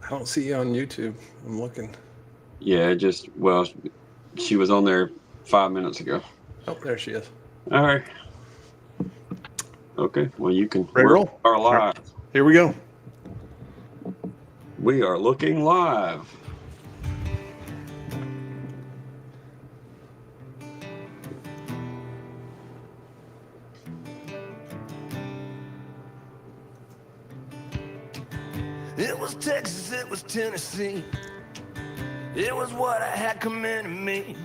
I don't see you on YouTube. I'm looking. Yeah, she was on there 5 minutes ago. Oh, there she is. All right. Okay. Well, you can. Ready to roll? Are All right. live. Here we go. We are looking live. It was Texas, it was Tennessee. It was what I had coming to me.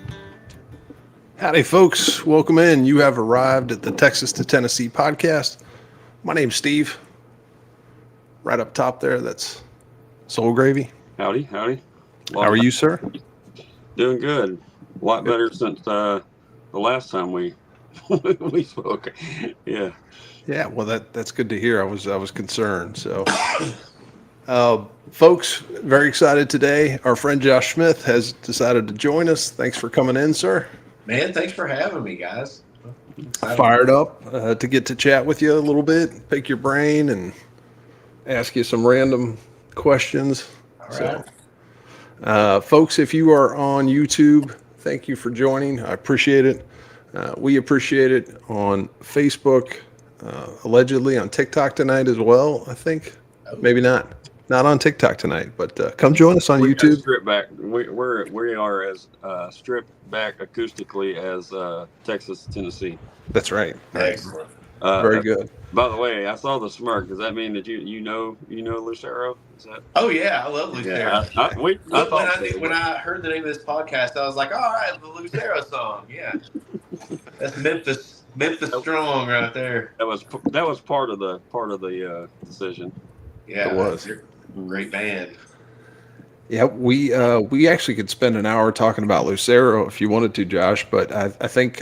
Howdy, folks. Welcome in. You have arrived at the Texas to Tennessee podcast. My name's Steve. Right up top there, that's Soul Gravy. Howdy, howdy. How are you, sir? Doing good. A lot better since the last time we we spoke. Yeah. Yeah, well, that's good to hear. I was concerned. So, folks, very excited today. Our friend Josh Smith has decided to join us. Thanks for coming in, sir. Man, thanks for having me, guys. Fired up to get to chat with you a little bit, pick your brain, and ask you some random questions. All right. Folks, if you are on YouTube, thank you for joining. I appreciate it. We appreciate it on Facebook, allegedly on TikTok tonight as well. I think maybe not on TikTok tonight, but come join us on YouTube. Stripped back. We are as stripped back acoustically as Texas, Tennessee. That's right. Excellent. Very good. By the way, I saw the smirk. Does that mean that you know Lucero? Is that? Oh yeah, I love Lucero. Yeah, When I heard the name of this podcast, I was like, all right, the Lucero song. Yeah, that's Memphis strong right there. That was part of the decision. Yeah, it was. Great band. Yeah, we actually could spend an hour talking about Lucero if you wanted to, Josh. But I think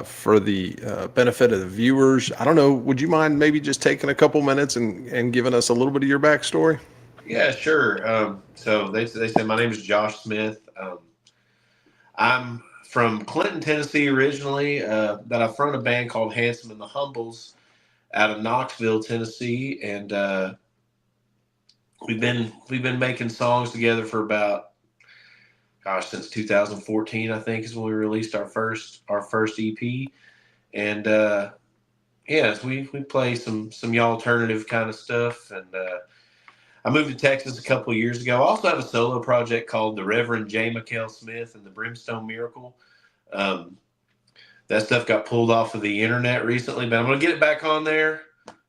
for the benefit of the viewers, I don't know. Would you mind maybe just taking a couple minutes and giving us a little bit of your backstory? Yeah, sure. So they say my name is Josh Smith. I'm from Clinton, Tennessee originally. That I front a band called Handsome and the Humbles out of Knoxville, Tennessee, and we've been making songs together for about since 2014, I think, is when we released our first EP. And yes, we play some alternative kind of stuff. And I moved to Texas a couple of years ago. I also have a solo project called the Reverend J. McKell Smith and the Brimstone Miracle. That stuff got pulled off of the internet recently, but I'm gonna get it back on there.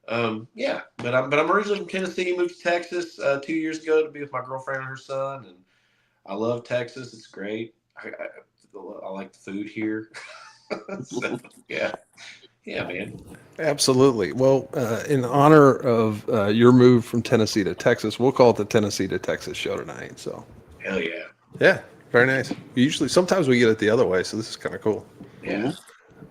But I'm originally from Tennessee, moved to Texas 2 years ago to be with my girlfriend and her son, and I love Texas. It's great. I like the food here. So, yeah, man. Absolutely. Well, in honor of your move from Tennessee to Texas, we'll call it the Tennessee to Texas show tonight. So, Hell yeah. Yeah, very nice. Sometimes we get it the other way, so this is kind of cool. Yeah.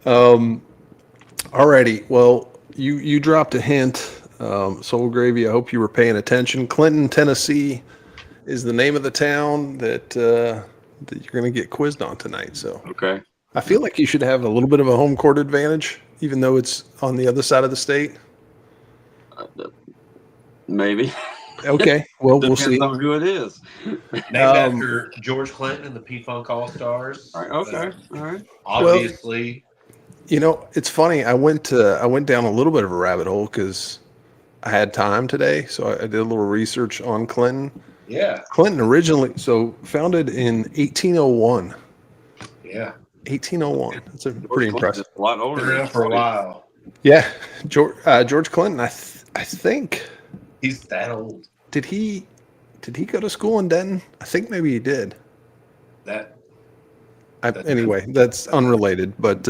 Alrighty. Well, you dropped a hint, Soul Gravy. I hope you were paying attention. Clinton, Tennessee, is the name of the town that you're going to get quizzed on tonight. So, okay. I feel like you should have a little bit of a home court advantage, even though it's on the other side of the state. Maybe. Okay. Well, we'll see. On who it is. Named after George Clinton and the P-Funk All-Stars. All right, okay. All right. Obviously. Well, it's funny. I went down a little bit of a rabbit hole because I had time today, so I did a little research on Clinton. Yeah. Clinton originally, founded in 1801. Yeah. 1801. That's pretty impressive. A lot older. Been around for a while. Yeah, George Clinton. I think he's that old. Did he go to school in Denton? I think maybe he did. Anyway, that's unrelated. But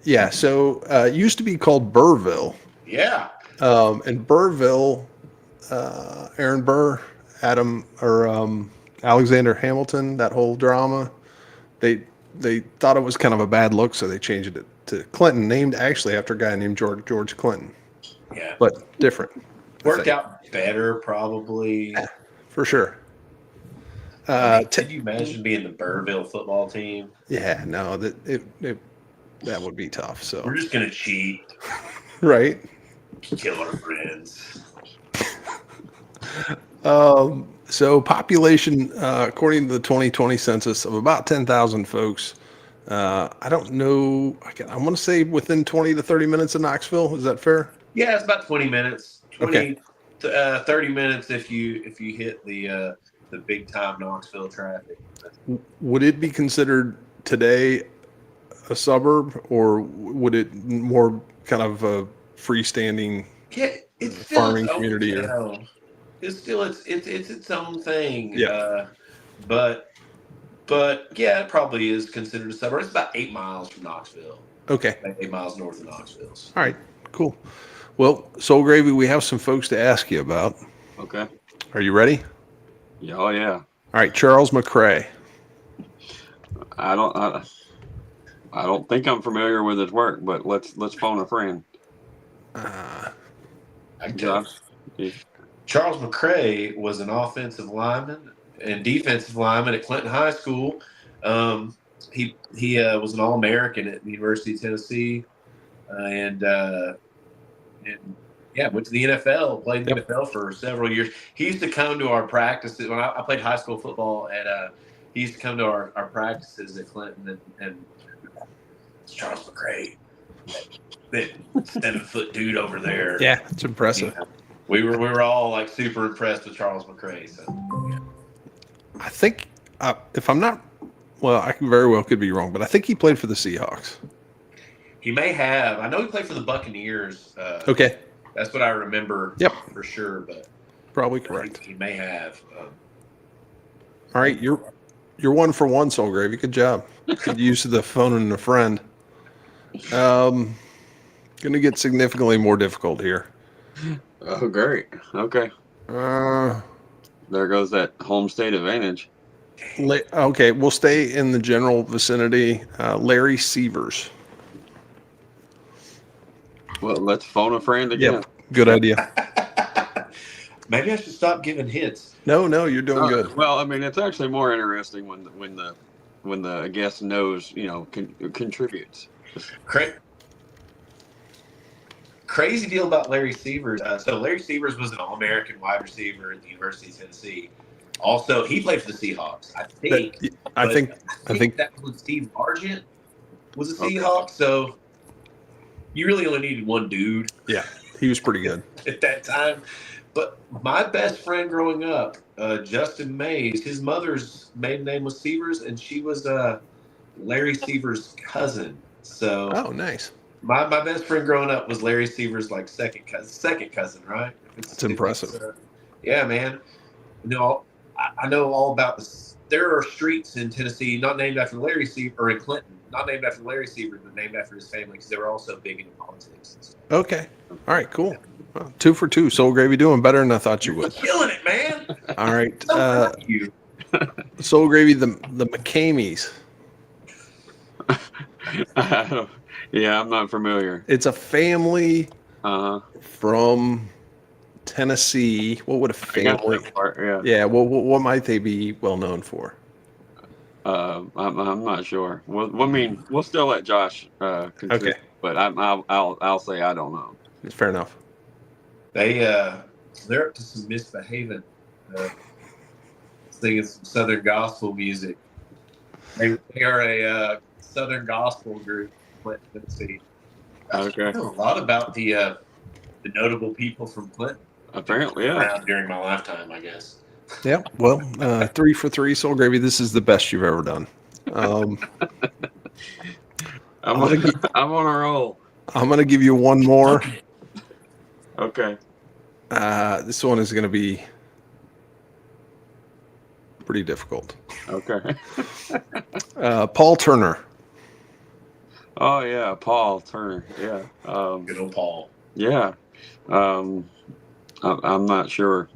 yeah, so it used to be called Burrville. Yeah. And Burrville, Aaron Burr, Alexander Hamilton, that whole drama, they thought it was kind of a bad look, so they changed it to Clinton, named actually after a guy named George Clinton. Yeah. But different. Worked out better, probably. Yeah, for sure. Could you imagine being the Burrville football team? Yeah, no, that would be tough. So we're just gonna cheat, right? Kill our friends. So population, according to the 2020 census, of about 10,000 folks. I don't know. I want to say within 20 to 30 minutes of Knoxville. Is that fair? Yeah, it's about 20 minutes. Okay. 30 minutes if you hit the big time Knoxville traffic. Would it be considered today a suburb, or would it more kind of a freestanding Yeah, it's still farming its own community? Or town. It's still it's its own thing. Yeah. But yeah, it probably is considered a suburb. It's about 8 miles from Knoxville. okay. Like 8 miles north of Knoxville. All right. Cool. Well, Soul Gravy, we have some folks to ask you about. Okay. Are you ready? Yeah. Oh yeah. All right. Charles McCrae. I don't think I'm familiar with his work, but let's phone a friend. I Josh. Charles McCrae was an offensive lineman and defensive lineman at Clinton High School. He was an All-American at the University of Tennessee, and went to the NFL. Played in the NFL for several years. He used to come to our practices when I played high school football. He used to come to our practices at Clinton, and it's Charles McCrae, that 7-foot dude over there. Yeah, it's impressive. Yeah. We were all like super impressed with Charles McCrae. So I think if I'm not, well, I very well could be wrong, but I think he played for the Seahawks. he may have. I know he played for the Buccaneers. Okay. That's what I remember. Yep. For sure, but Probably correct. he may have. All right, you're 1 for 1, Soul Gravy. Good job. Good use of the phone and a friend. Going to get significantly more difficult here. Oh, great. Okay. There goes that home state advantage. Okay, we'll stay in the general vicinity. Larry Sievers. Well, let's phone a friend again. Yep, good idea. Maybe I should stop giving hits. No, you're doing good. Well, I mean, it's actually more interesting when the guest knows, contributes. Crazy deal about Larry Sievers. So Larry Sievers was an All-American wide receiver at the University of Tennessee. Also, he played for the Seahawks. I think that was Steve Argent was a Seahawk. So you really only needed one dude. Yeah, he was pretty good at that time. But my best friend growing up, Justin Mays, his mother's maiden name was Sievers, and she was Larry Sievers' cousin. So Oh, nice. My best friend growing up was Larry Sievers' second cousin, right? It's impressive. Yeah, man. I know all about this. There are streets in Tennessee not named after Larry Sievers, or in Clinton, not named after Larry Sievers, but named after his family because they were also big into politics and stuff. Okay. All right, cool. Well, 2 for 2. Soul Gravy doing better than I thought you would. Killing it, man. All right. So proud of you. Soul Gravy, the McCameys. Yeah, I'm not familiar. It's a family Uh-huh. from Tennessee. What would a I got family? that part, yeah. Yeah. Well, what might they be well known for? I'm not sure. Well, I mean, we'll still let Josh contribute, Okay. but I'll say I don't know. It's fair enough. They're up to some misbehaving, singing some Southern gospel music. They are a Southern gospel group, Clinton, Tennessee. Okay. I know a lot about the notable people from Clinton. Apparently, yeah. Around during my lifetime, I guess. Yeah. Well, 3 for 3, Soul Gravy. This is the best you've ever done. I'm on a roll. I'm gonna give you one more. Okay. This one is gonna be pretty difficult. Okay. Paul Turner. Oh yeah, Paul Turner. Yeah. Good old Paul. Yeah. I'm not sure.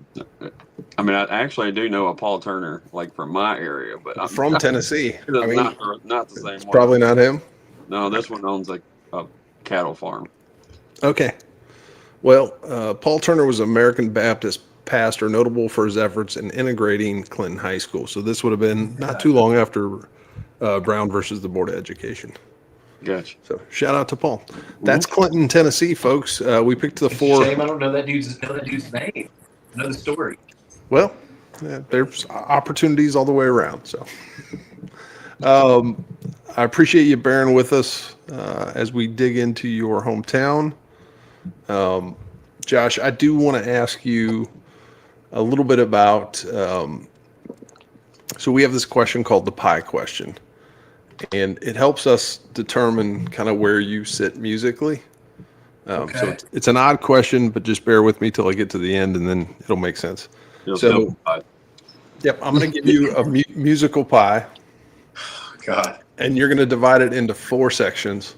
I mean, I do know a Paul Turner, from my area, but I'm From Tennessee. I mean, not the same one. probably not him. No, this one owns a cattle farm. Okay. Well, Paul Turner was an American Baptist pastor, notable for his efforts in integrating Clinton High School. So this would have been not too long after Brown versus the Board of Education. Gotcha. So shout out to Paul. That's Clinton, Tennessee, folks. We picked the 4. Shame I don't know that dude's name. I know the story. Well, Yeah, there's opportunities all the way around. So I appreciate you bearing with us as we dig into your hometown. Josh, I do want to ask you a little bit about. So we have this question called the pie question, and it helps us determine kind of where you sit musically. So Okay. it's an odd question, but just bear with me till I get to the end, and then it'll make sense. You'll So, simplify. yep, I'm going to give you a musical pie, God. and you're going to divide it into 4 sections.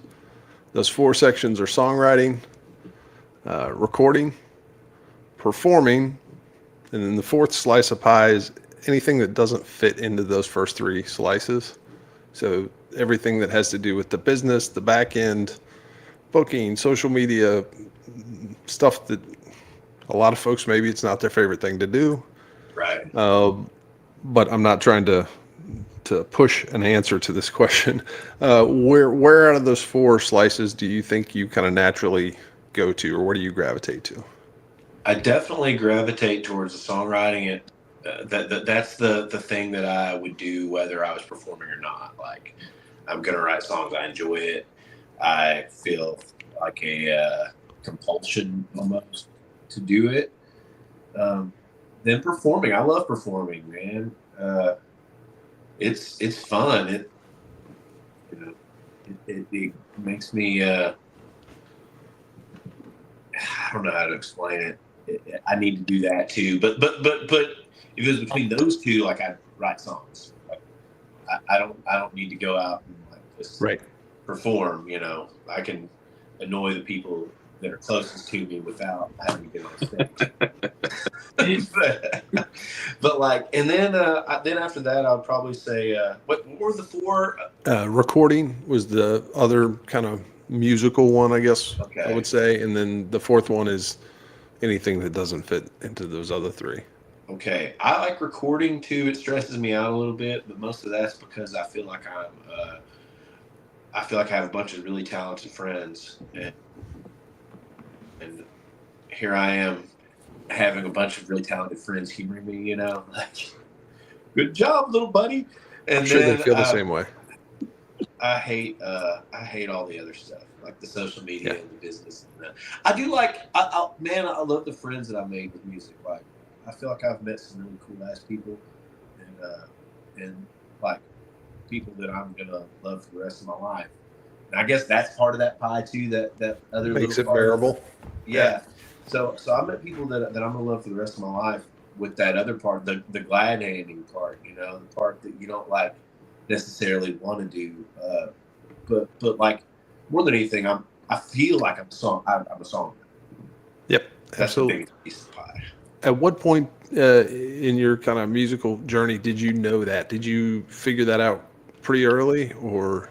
Those 4 sections are songwriting, recording, performing, and then the 4th slice of pie is anything that doesn't fit into those first 3 slices. So everything that has to do with the business, the back end, booking, social media, stuff that a lot of folks, maybe it's not their favorite thing to do. Right. But I'm not trying to push an answer to this question. Where out of those 4 slices do you think you kind of naturally go to, or where do you gravitate to? I definitely gravitate towards the songwriting. That's the thing that I would do whether I was performing or not. Like, I'm gonna write songs. I enjoy it. I feel like a compulsion almost to do it. Then performing, I love performing, man. It's fun. You know, it makes me. I don't know how to explain it. I need to do that too. But if it was between those two, like, I'd write songs. Like, I don't need to go out and like just Right. perform. I can annoy the people that are closest to me without having to get on stage. but like, and then after that, I'd probably say, what were the 4? Recording was the other kind of musical one, I guess I Okay. would say. And then the 4th one is anything that doesn't fit into those other 3. Okay, I like recording too. It stresses me out a little bit, but most of that's because I feel like I have a bunch of really talented friends, and here I am having a bunch of really talented friends humoring me. Like, good job, little buddy. And I'm sure they then feel the same way. I hate all the other stuff, like the social media Yeah. and the business. And I do like, man, I love the friends that I made with music. Like, I feel like I've met some really cool ass people, and like people that I'm gonna love for the rest of my life. And I guess that's part of that pie too. That other Makes little it part. bearable. Yeah. So I met people that I'm gonna love for the rest of my life with that other part, the glad handing part. The part that you don't like necessarily want to do, but like, more than anything, I feel like I'm a songwriter. Yep, That's absolutely. the biggest piece of the pie. At what point in your kind of musical journey did you know that? Did you figure that out pretty early, or?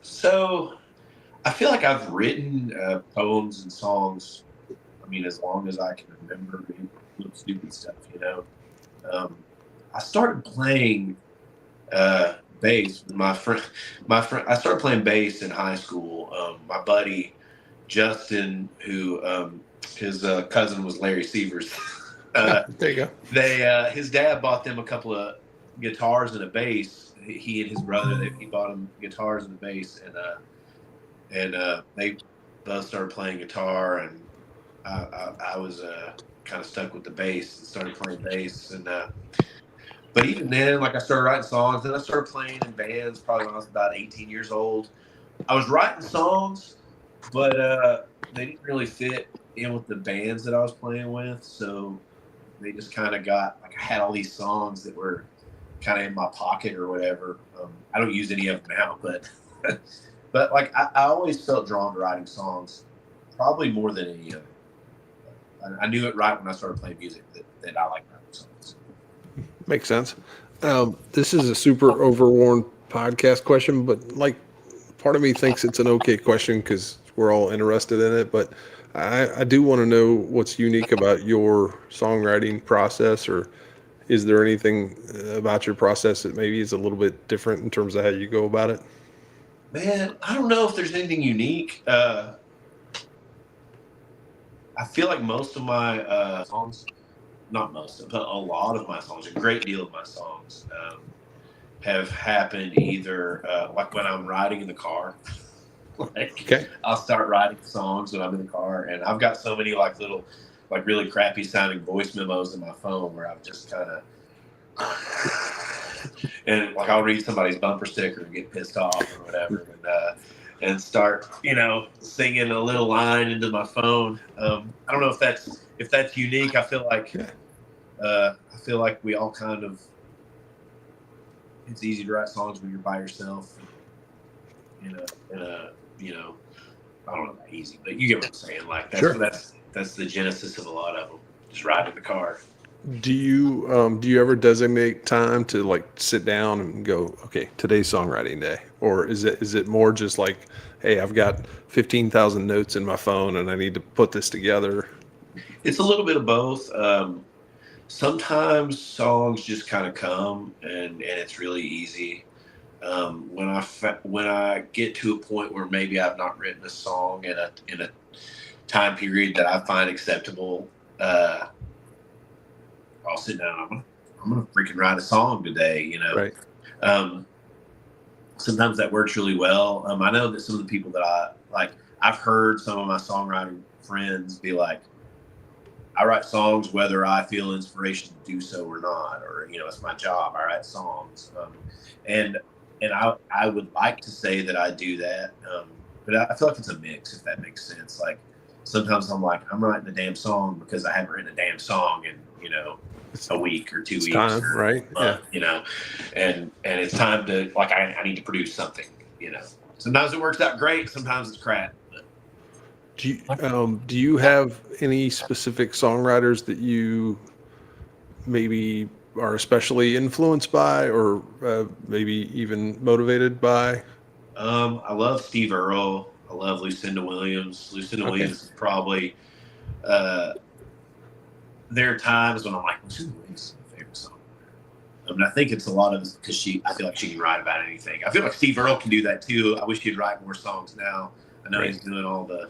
So I feel like I've written poems and songs. I mean, as long as I can remember, little stupid stuff. I started playing bass with my friend. I started playing bass in high school. My buddy Justin, who his cousin was Larry Sievers. There you go. His dad bought them a couple of guitars and a bass. He and his brother, he bought them guitars and a bass, and they both started playing guitar, and I was kind of stuck with the bass and started playing bass, and but even then, like, I started writing songs, then I started playing in bands probably when I was about 18 years old. I was writing songs, but they didn't really fit in with the bands that I was playing with, so they just kind of got, like, I had all these songs that were kind of in my pocket or whatever. I don't use any of them now, but but like, I always felt drawn to writing songs, probably more than any other. I knew it right when I started playing music that I like writing songs. Makes sense. This is a super overworn podcast question, but like, part of me thinks it's an okay question because we're all interested in it. But I do want to know what's unique about your songwriting process, or is there anything about your process that maybe is a little bit different in terms of how you go about it? Man, I don't know if there's anything unique. I feel like most of my songs not most of, but a lot of my songs, a great deal of my songs, have happened either like when I'm riding in the car. Like Okay. I'll start writing songs when I'm in the car, and I've got so many like little, like really crappy sounding voice memos in my phone where I'm just kind of, and like I'll read somebody's bumper sticker and get pissed off or whatever, and start singing a little line into my phone. I don't know if that's unique. I feel like we all kind of. It's easy to write songs when you're by yourself. I don't know about easy, but you get what I'm saying. Like that's the genesis of a lot of them. Just riding in the car. Do you ever designate time to like sit down and go, okay, today's songwriting day, or is it more just like, hey, I've got 15,000 notes in my phone and I need to put this together? It's a little bit of both. Sometimes songs just kind of come and it's really easy. When I get to a point where maybe I've not written a song in a time period that I find acceptable, I'll sit down. I'm gonna freaking write a song today. Right. Sometimes that works really well. I know that some of the people that I like, I've heard some of my songwriting friends be like, I write songs whether I feel inspiration to do so or not, or it's my job. I write songs, and I would like to say that I do that, but I feel like it's a mix, if that makes sense. Like sometimes I'm like, I'm writing a damn song because I haven't written a damn song in a week or 2 weeks, time, or right? a month, and it's time to like I need to produce something. Sometimes it works out great, sometimes it's crap. Do you have any specific songwriters that you maybe are especially influenced by, or maybe even motivated by? I love Steve Earle. I love Lucinda Williams. Williams is probably. There are times when I'm like, Lucinda Williams is my favorite song. I think it's a lot of because I feel like she can write about anything. I feel like Steve Earle can do that too. I wish he'd write more songs now. I know he's doing all the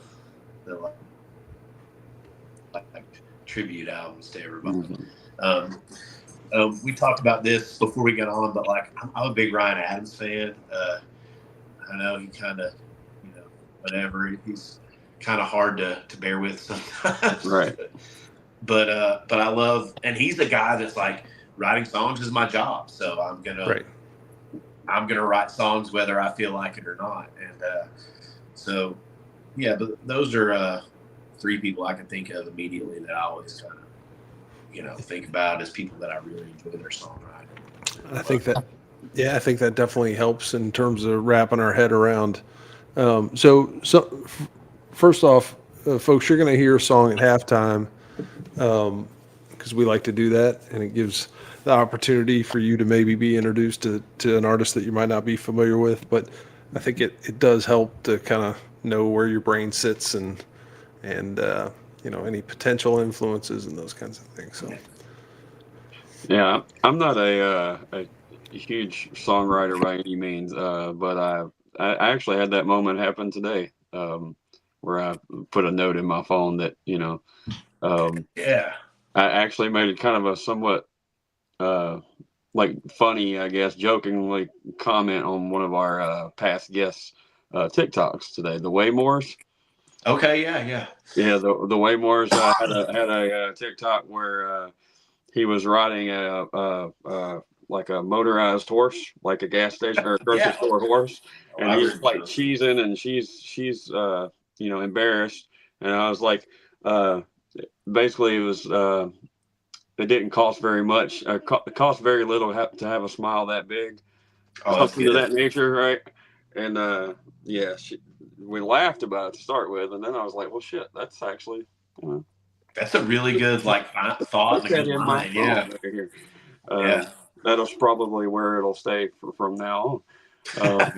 like tribute albums to everybody. Mm-hmm. We talked about this before we got on, but like I'm a big Ryan Adams fan. I know he kind of, whatever. He's kind of hard to bear with sometimes. Right. But I love, and he's the guy that's like, writing songs is my job, so I'm gonna write songs whether I feel like it or not. And so yeah, but those are three people I can think of immediately that I always kind of think about as people that I really enjoy their songwriting. I think that definitely helps in terms of wrapping our head around. So first off, folks, you're going to hear a song at halftime because we like to do that, and it gives the opportunity for you to maybe be introduced to an artist that you might not be familiar with. But I think it does help to kind of know where your brain sits and any potential influences and those kinds of things. So. Yeah, I'm not a huge songwriter by any means, but I actually had that moment happen today, where I put a note in my phone that I actually made it kind of a somewhat like funny, I guess, jokingly comment on one of our past guests' TikToks today, the Waymores. Okay, yeah. The Waymores had a TikTok where he was riding like a motorized horse, like a gas station or a grocery store horse, and he's like cheesing, and she's embarrassed, and I was like, basically it was it didn't cost very much, it cost very little to have a smile that big, something of that nature, right? And we laughed about it to start with, and then I was like, well, shit, that's actually, that's a really good thought and a good line. Yeah. That'll probably where it'll stay from now on.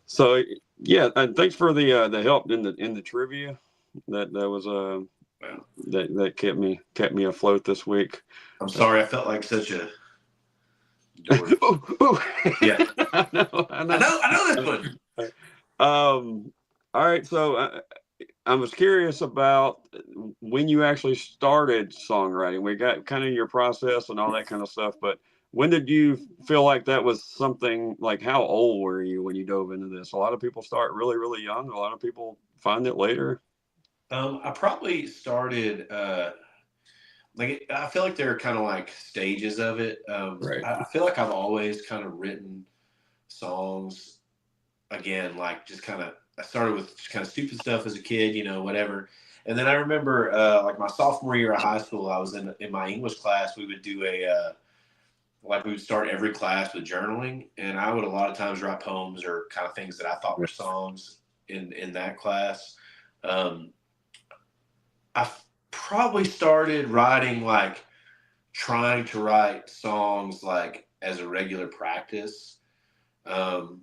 So yeah, and thanks for the help in the trivia. That was that kept me afloat this week. I'm sorry, I felt like such a. Yeah, I know this one. All right, so I was curious about when you actually started songwriting. We got kind of your process and all that kind of stuff, but when did you feel like that was something, like how old were you when you dove into this? A lot of people start really, really young. A lot of people find it later. I probably started like I feel like there are kind of like stages of it. Right. I feel like I've always kind of written songs again, like just kind of I started with just kind of stupid stuff as a kid, you know, whatever. And then I remember like my sophomore year of high school, I was in my English class. We would do like we would start every class with journaling, and I would a lot of times write poems or kind of things that I thought were songs in that class. Um, I probably started writing like trying to write songs like as a regular practice. Um,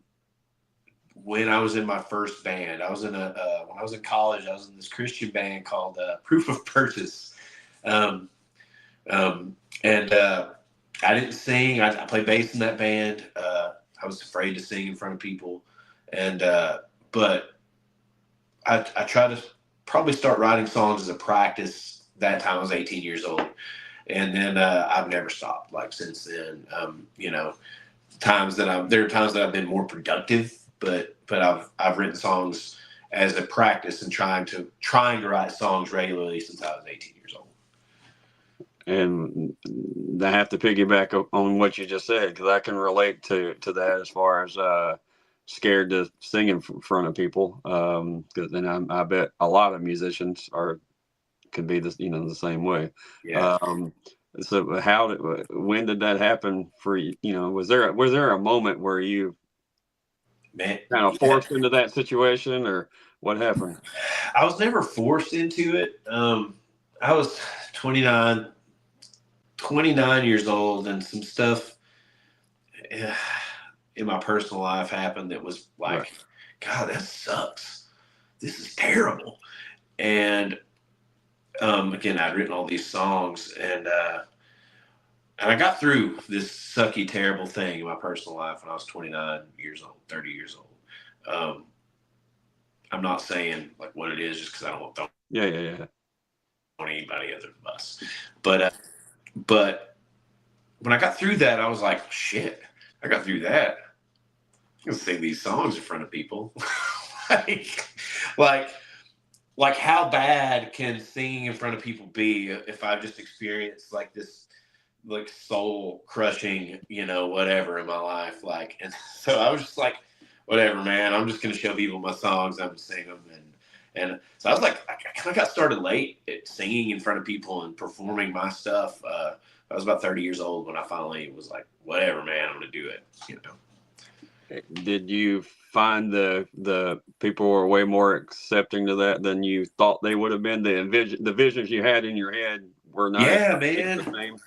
when I was in my first band, I was in when I was in college, I was in this Christian band called Proof of Purchase. Um, and I didn't sing. I played bass in that band. I was afraid to sing in front of people. And, but I tried to probably start writing songs as a practice. That time I was 18 years old. And then I've never stopped like since then. You know, there are times that I've been more productive, but I've written songs as a practice and trying to write songs regularly since I was 18 years old. And I have to piggyback on what you just said, because I can relate to that as far as scared to sing in front of people. Because then I bet a lot of musicians could be the same way. Yeah. So when did that happen for you? You know, was there a moment where you kind of forced into that situation, or what happened? I was never forced into it. I was 29 years old, and some stuff in my personal life happened that was like, right. God, that sucks. This is terrible. And again, I'd written all these songs, and I got through this sucky, terrible thing in my personal life when I was 29 years old, 30 years old. I'm not saying like what it is just because I don't Yeah. want anybody other than us. But when I got through that, I was like, shit, I got through that. I'm gonna sing these songs in front of people. like how bad can singing in front of people be if I've just experienced like this like soul crushing, you know, whatever in my life. Like, and so I was just like, whatever, man, I'm just gonna show people my songs, I'm gonna sing them. And so I was like, I kind of got started late at singing in front of people and performing my stuff. I was about 30 years old when I finally was like, whatever, man, I'm gonna do it, you know. Did you find the people were way more accepting to that than you thought they would have been? The visions you had in your head were not. Yeah, man. The same.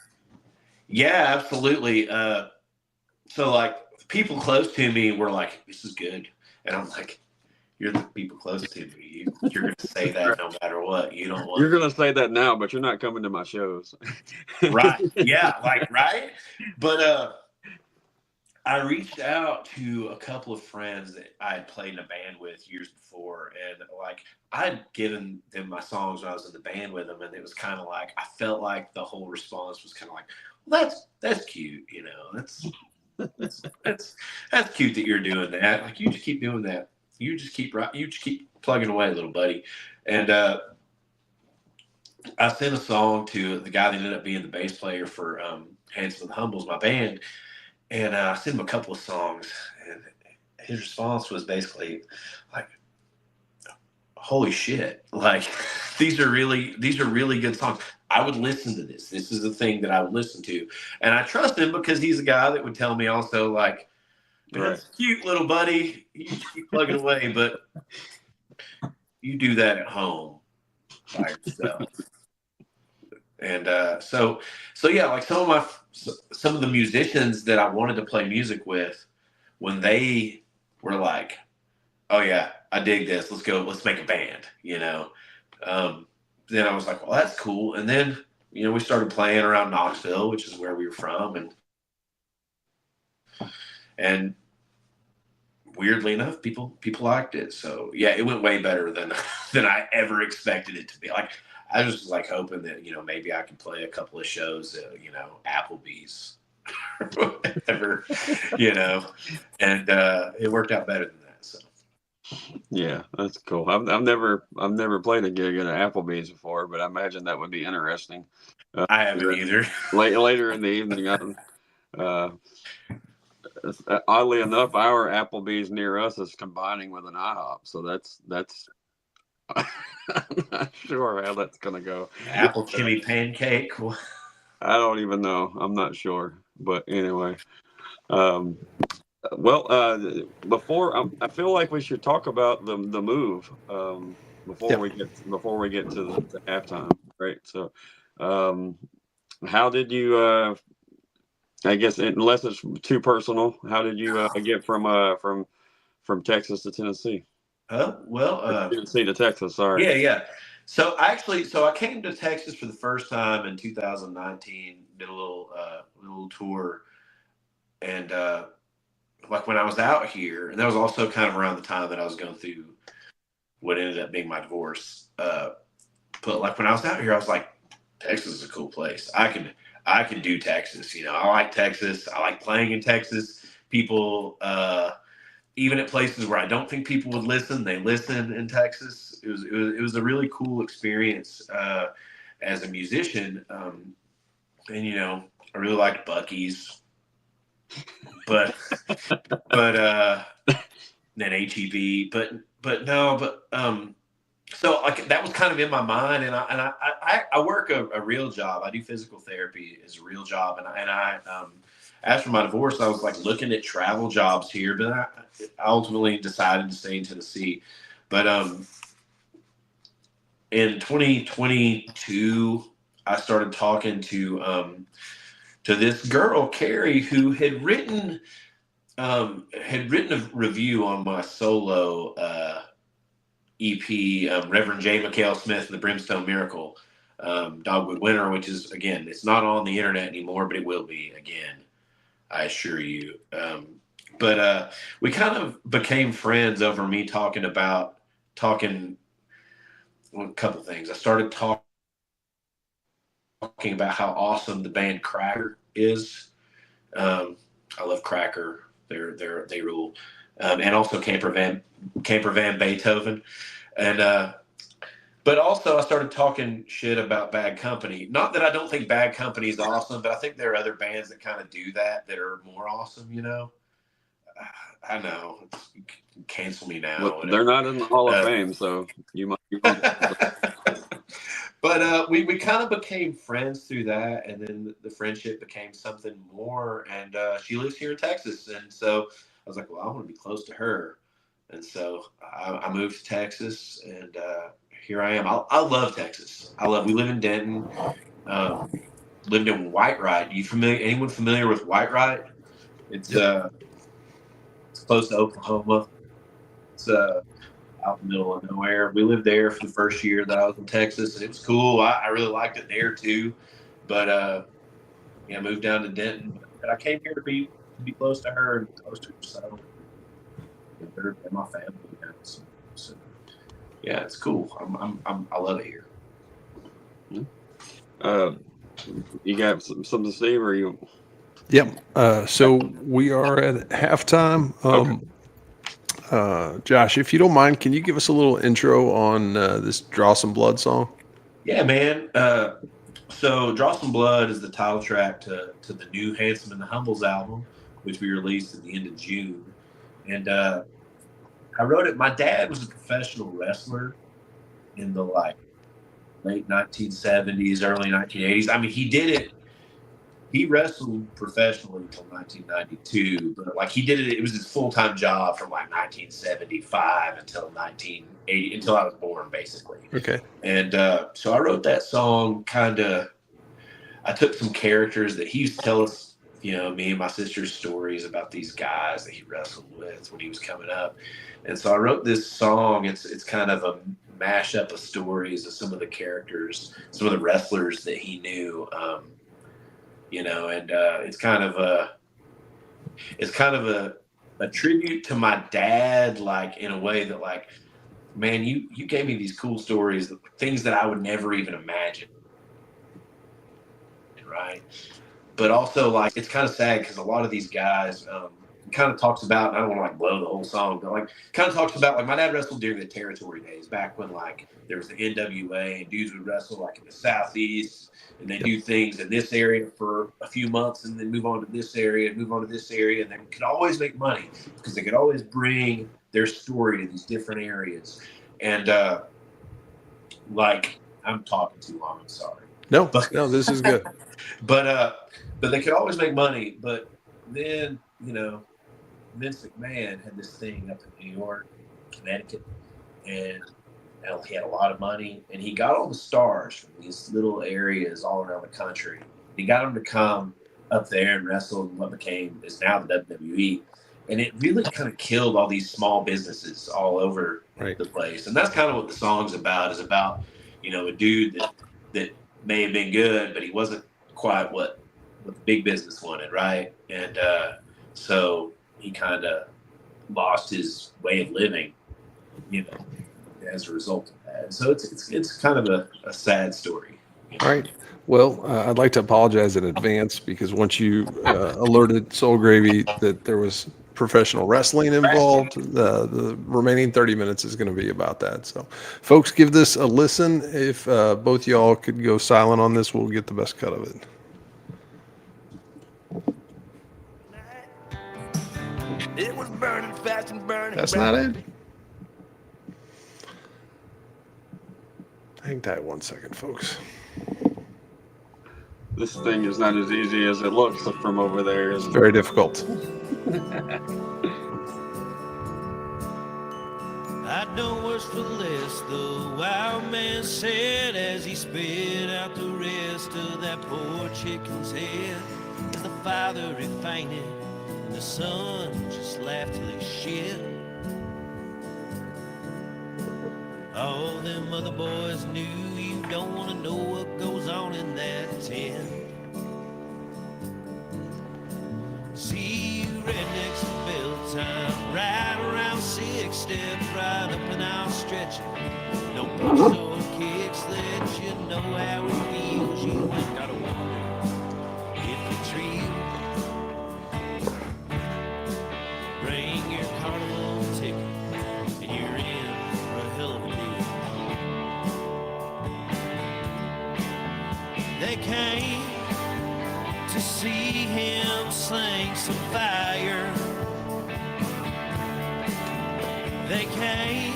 Yeah, absolutely. So like people close to me were like, this is good. And I'm like, you're the people close to me. You're going to say that no matter what. You don't want. You're going to say that now, but you're not coming to my shows. Right. Yeah. Like, right. But I reached out to a couple of friends that I had played in a band with years before. And like, I'd given them my songs when I was in the band with them. And it was kind of like, I felt like the whole response was kind of like, well, that's cute. You know, that's cute that you're doing that. Like, you just keep doing that. You just keep plugging away, little buddy. And I sent a song to the guy that ended up being the bass player for Handsome and the Humbles, my band, and I sent him a couple of songs, and his response was basically like, "Holy shit! Like, these are really good songs. I would listen to this. This is the thing that I would listen to." And I trust him because he's a guy that would tell me also like, "That's cute, little buddy. You just keep plugging away, but you do that at home by yourself." And so yeah, like some of the musicians that I wanted to play music with, when they were like, "Oh yeah, I dig this. Let's make a band," you know. Then I was like, "Well, that's cool." And then, you know, we started playing around Knoxville, which is where we were from, and weirdly enough, people liked it. So yeah, it went way better than than I ever expected it to be. Like I was just like hoping that maybe I could play a couple of shows at Applebee's or whatever, and it worked out better than that. So Yeah, that's cool. I've never played a gig at an Applebee's before, but I imagine that would be interesting. I haven't either. Later in the evening, uh, oddly enough, our Applebee's near us is combining with an IHOP, so that's I'm not sure how that's gonna go. Apple chimney pancake. I don't even know. I'm not sure, but anyway. Um, well, I feel like we should talk about the move before we get to the halftime, right? So, how did you? I guess unless it's too personal, how did you get from Texas to Tennessee? Tennessee to Texas. Sorry. Yeah. So I came to Texas for the first time in 2019. Did a little tour, and like when I was out here, and that was also kind of around the time that I was going through what ended up being my divorce. But like when I was out here, I was like, Texas is a cool place. I can do Texas. I like Texas. I like playing in Texas. People, even at places where I don't think people would listen, they listen in Texas. It was a really cool experience as a musician. And I really liked Buc-ee's, but then HEB, so like that was kind of in my mind, and I work a real job. I do physical therapy as a real job, and I after my divorce, I was like looking at travel jobs here, but I ultimately decided to stay in Tennessee. But in 2022, I started talking to this girl, Carrie, who had written a review on my solo EP, Reverend J. McHale Smith and the Brimstone Miracle, Dogwood Winter, which is, again, it's not on the internet anymore, but it will be again, I assure you. But we kind of became friends over me talking a couple things. I started talking about how awesome the band Cracker is. I love Cracker. They rule. And also Camper Van Beethoven. And but also I started talking shit about Bad Company. Not that I don't think Bad Company is awesome, but I think there are other bands that kind of do that are more awesome, I know. Cancel me now. Well, they're not in the Hall of Fame, so you might be But we kind of became friends through that, and then the friendship became something more. And she lives here in Texas, and so I was like, well, I want to be close to her. And so I moved to Texas, and here I am. I love Texas. We live in Denton, lived in Whitewright. Anyone familiar with Whitewright? It's close to Oklahoma. It's out in the middle of nowhere. We lived there for the first year that I was in Texas, and it was cool. I really liked it there too. But I moved down to Denton. But I came here to be close to her and close to her son. They're my family now. So yeah, it's cool. I love it here. You got something to say, or you? Yep. So we are at halftime. Josh, if you don't mind, can you give us a little intro on this Draw Some Blood song? Yeah, man. So Draw Some Blood is the title track to the new Handsome and the Humbles album, which we released at the end of June. And I wrote it. My dad was a professional wrestler in the late 1970s, early 1980s. I mean, he did it. He wrestled professionally until 1992, but he did it. It was his full-time job from 1975 until 1980, until I was born, basically. Okay. And so I wrote that song. I took some characters that he used to tell us, me and my sister's stories about these guys that he wrestled with when he was coming up. And so I wrote this song. It's kind of a mashup of stories of some of the characters, some of the wrestlers that he knew. And it's kind of a a tribute to my dad, like in a way that like, man, you gave me these cool stories, things that I would never even imagine, right? But also like it's kind of sad because a lot of these guys kind of talks about, and I don't want to like blow the whole song, but like kind of talks about like my dad wrestled during the territory days back when like there was the NWA and dudes would wrestle like in the southeast and they do things in this area for a few months and then move on to this area and move on to this area, and they could always make money because they could always bring their story to these different areas. And like I'm talking too long, I'm sorry. No, this is good. But they could always make money. But then, you know, Vince McMahon had this thing up in New York, Connecticut, and he had a lot of money, and he got all the stars from these little areas all around the country. He got them to come up there and wrestle in what is now the WWE. And it really kind of killed all these small businesses all over the place. And that's kind of what the song's about, is about, you know, a dude that may have been good, but he wasn't quite what the big business wanted, right? And so he kind of lost his way of living, you know, as a result of that. And so it's kind of a sad story. You know? All right. Well, I'd like to apologize in advance because once you alerted Soul Gravy that there was professional wrestling involved, the remaining 30 minutes is going to be about that. So, folks, give this a listen. If both y'all could go silent on this, we'll get the best cut of it. It was burning fast and burning. That's not it. Hang tight 1 second, folks. This thing is not as easy as it looks from over there. It's very difficult. I don't wish for less, the wild man said as he spit out the rest of that poor chicken's head. As the father he fainted, and the son just laughed till he shit. All them other boys knew you don't want to know what goes on in that tent. See you rednecks in bell time, right around 6, step right up and I'll stretch it. No punch or kicks, let you know how it feels. You ain't gotta wonder if it's real. Bring your carnival ticket and you're in for a hell of a deal. They came to see him sling some fire. They came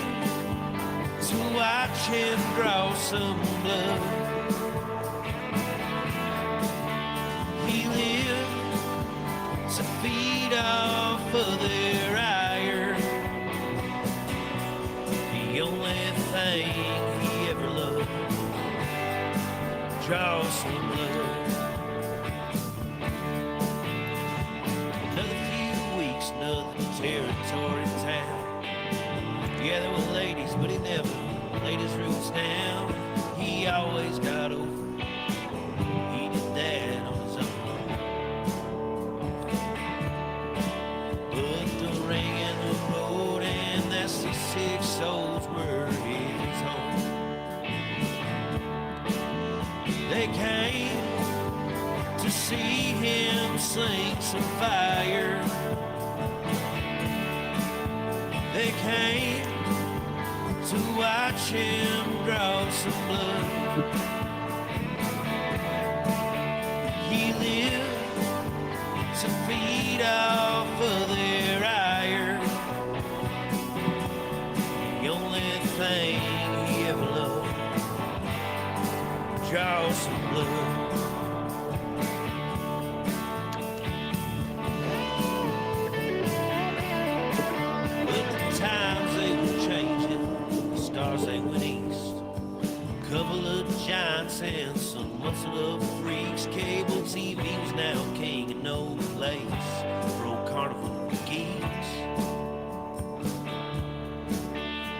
to watch him draw some blood. He lived to feed off of their ire. The only thing he ever loved, draw some blood. Another few weeks, another territory town. Yeah, there were ladies, but he never laid his roots down. He always got over it. He did that on his own. Put the ring in the road, and that's the 6 souls were his home. They came to see him sling some fire. They came to watch him draw some blood. He lived to feed off of their ire. The only thing he ever loved, draw some blood. They went east, a couple of giants and some muscle-up freaks. Cable TV was now king in no place for old carnival geeks.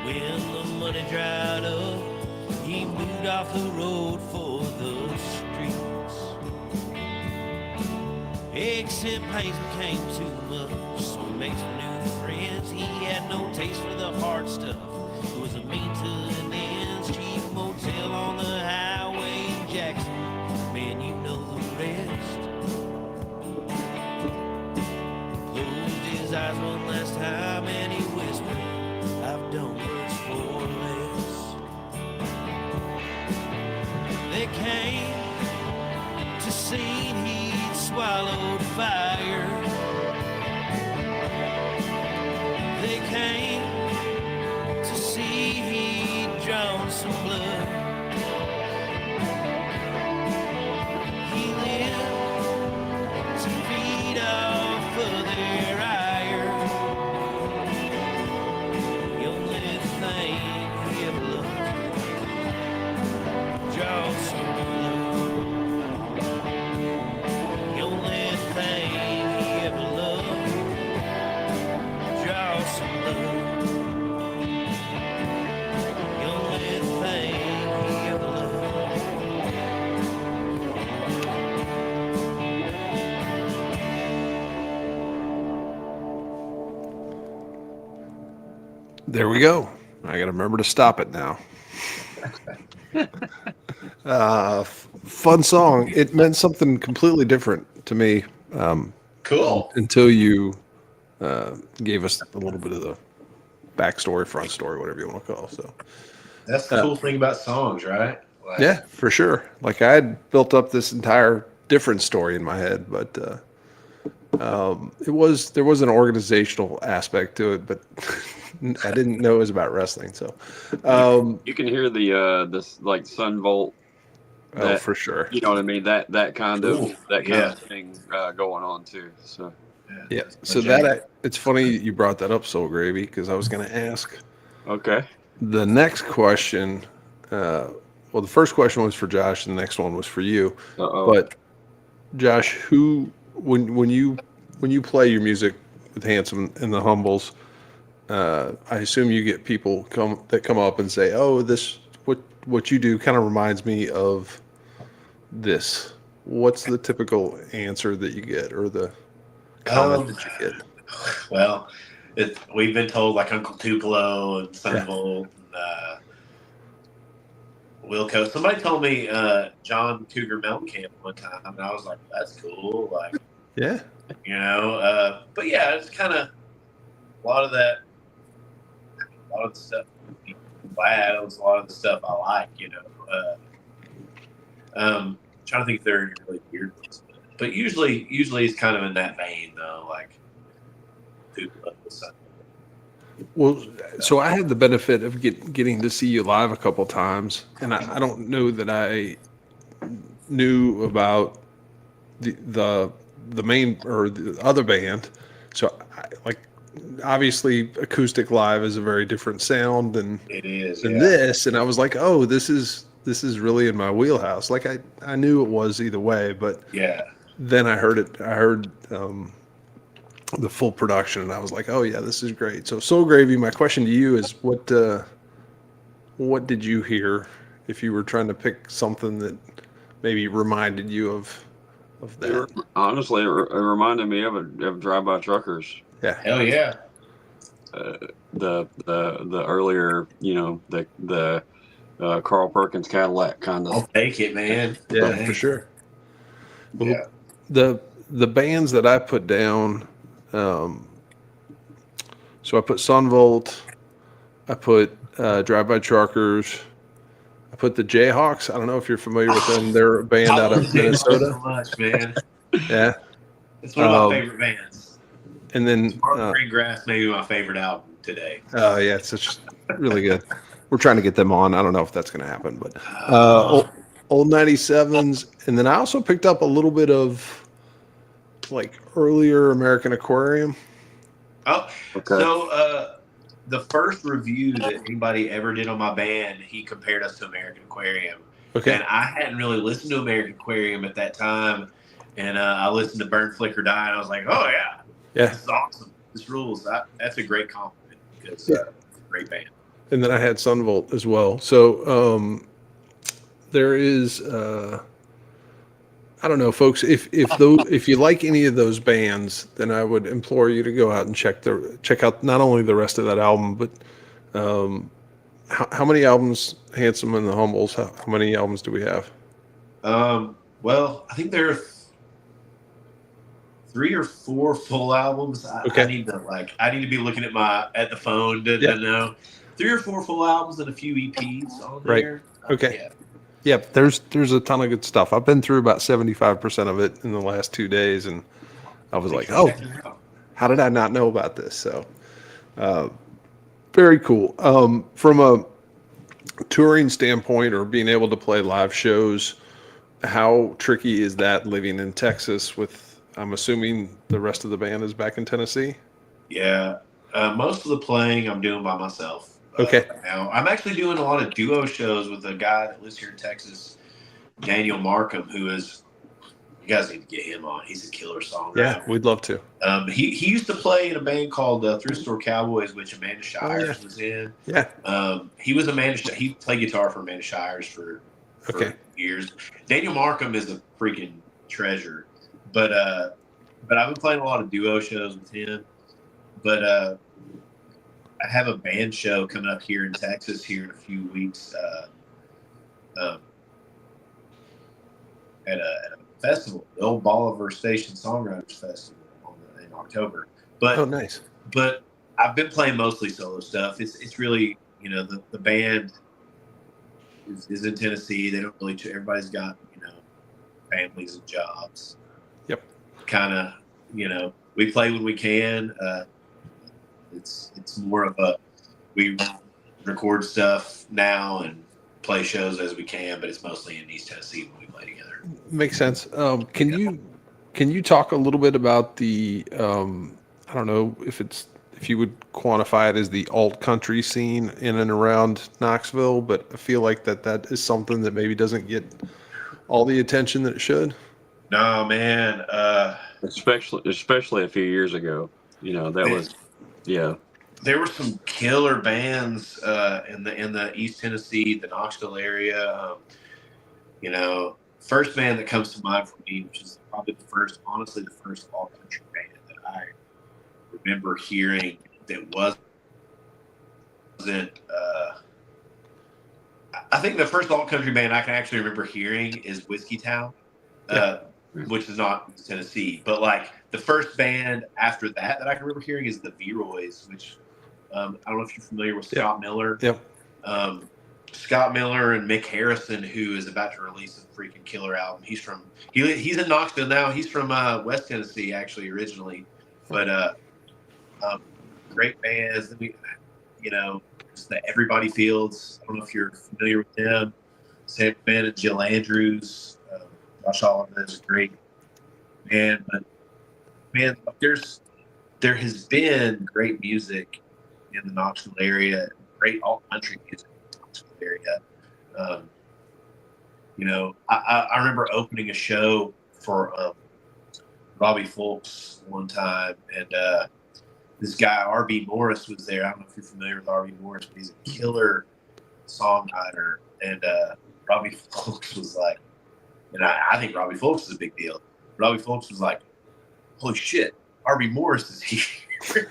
When the money dried up, he moved off the road for the streets. Aches and pains became too much, so makes for new friends. He had no taste for the hard stuff. It was a mean to an end. Cheap motel on the highway in Jackson. Man, you know the rest. Closed his eyes one last time and he whispered, I've done worse for less. They came to see he'd swallowed fire. They came to see he'd drawn some blood. He lived to feed off of their ire. The only thing he ever loved, draw some blood. The only thing he ever loved, draw some blood. The only thing he ever loved. There we go. I got to remember to stop it now. Fun song. It meant something completely different to me Cool. until you gave us a little bit of the backstory, front story, whatever you want to call it. So That's the cool thing about songs, right? Like, yeah, for sure. Like I had built up this entire different story in my head, but there was an organizational aspect to it, but I didn't know it was about wrestling. So You can hear this like Sun Volt. oh, for sure. You know what I mean? That kind of Ooh, that kind yeah. of thing going on too. So Yeah. that's So legit. it's funny you brought that up, Soul Gravy, because I was going to ask okay. the next question. Well, the first question was for Josh, and the next one was for you. Uh-oh. But Josh, when you play your music with Handsome and the Humbles, I assume you get people that come up and say, "Oh, this what you do kind of reminds me of this." What's the typical answer that you get, or the comment that you get? Well, we've been told like Uncle Tupelo and Sunvolt and Wilco. Somebody told me John Cougar Mellencamp one time, and I was like, "That's cool." Like, Yeah. you know, but yeah, it's kind of a lot of that. A lot of the stuff, glad it was a lot of the stuff I like. You know, trying to think if there are any really weird ones, but usually it's kind of in that vein though, like Tupelo and Sunvolt. Well, so I had the benefit of getting to see you live a couple times, and I don't know that I knew about the main or the other band. So, obviously, acoustic live is a very different sound than It is, this, and I was like, oh, this is really in my wheelhouse. Like I knew it was either way, but yeah. then I heard it. I heard the full production, and I was like, oh yeah, this is great. So Soul Gravy, my question to you is what did you hear, if you were trying to pick something that maybe reminded you of that? Honestly, it reminded me of Drive-By Truckers. Yeah. Hell yeah. The earlier, you know, the Carl Perkins Cadillac kind of. I'll take it, man. Yeah, for sure. Well, Yeah. the bands that I put down, so I put Sunvolt, I put Drive-By Truckers, I put the Jayhawks. I don't know if you're familiar with them. They're a band out of Minnesota. So much, man. Yeah. It's one of my favorite bands. And then Green Grass, maybe my favorite album today. oh yeah, it's such really good. We're trying to get them on. I don't know if that's going to happen, but old 97s, and then I also picked up a little bit of like earlier American Aquarium. Oh, Okay. so the first review that anybody ever did on my band, he compared us to American Aquarium. Okay. And I hadn't really listened to American Aquarium at that time. And I listened to Burn, Flicker, Die, and I was like, oh, yeah. Yeah. This is awesome. This rules. That's a great compliment because Yeah. it's a great band. And then I had Sunvolt as well. So there is I don't know, folks. If you like any of those bands, then I would implore you to go out and check out not only the rest of that album, but how many albums, Handsome and the Humbles? How many albums do we have? Well, I think there are 3 or 4 full albums. Okay. I need to be looking at the phone to know. 3 or 4 full albums and a few EPs on Right. there. Okay. Yeah. Yeah, there's a ton of good stuff. I've been through about 75% of it in the last 2 days, and I was like, oh, Check it out. how did I not know about this? So, very cool. From a touring standpoint or being able to play live shows, how tricky is that living in Texas with, I'm assuming the rest of the band is back in Tennessee? Yeah. Most of the playing I'm doing by myself. Okay. Right now, I'm actually doing a lot of duo shows with a guy that lives here in Texas, Daniel Markham, who is, you guys need to get him on. He's a killer songwriter. Yeah, we'd love to. He used to play in a band called Thrift Store Cowboys, which Amanda Shires was in. Yeah. He was he played guitar for Amanda Shires for years. Daniel Markham is a freaking treasure. But I've been playing a lot of duo shows with him. But I have a band show coming up here in Texas here in a few weeks at a festival, the Old Bolivar Station Songwriters Festival in October. But nice. But I've been playing mostly solo stuff. It's really, the band is in Tennessee. They don't really. Everybody's got families and jobs. Yep. Kind of, we play when we can. It's more of we record stuff now and play shows as we can, but it's mostly in East Tennessee when we play together. Makes sense. Can you talk a little bit about the I don't know if you would quantify it as the alt country scene in and around Knoxville, but I feel like that is something that maybe doesn't get all the attention that it should. No, man. Especially a few years ago, that was. Yeah, there were some killer bands in the East Tennessee, the Knoxville area. First band that comes to mind for me, which is probably the first all country band that I remember hearing that wasn't. I think the first all country band I can actually remember hearing is Whiskey Town, which is not Tennessee, but like the first band after that I can remember hearing is the V-Roys, which I don't know if you're familiar with Scott Miller. Yep. Scott Miller and Mick Harrison, who is about to release a freaking killer album. He's in Knoxville now. He's from West Tennessee, actually, originally. But great bands. The Everybody Fields. I don't know if you're familiar with them. Sam Fenn and Jill Andrews. Josh Oliver is great. But man, there has been great music in the Knoxville area, great alt country music in the Knoxville area. I remember opening a show for Robbie Fulks one time, and this guy R.B. Morris was there. I don't know if you're familiar with R.B. Morris, but he's a killer songwriter. And Robbie Fulks was like, and I think Robbie Fulks is a big deal. Robbie Fulks was like, holy shit, R.B. Morris is here.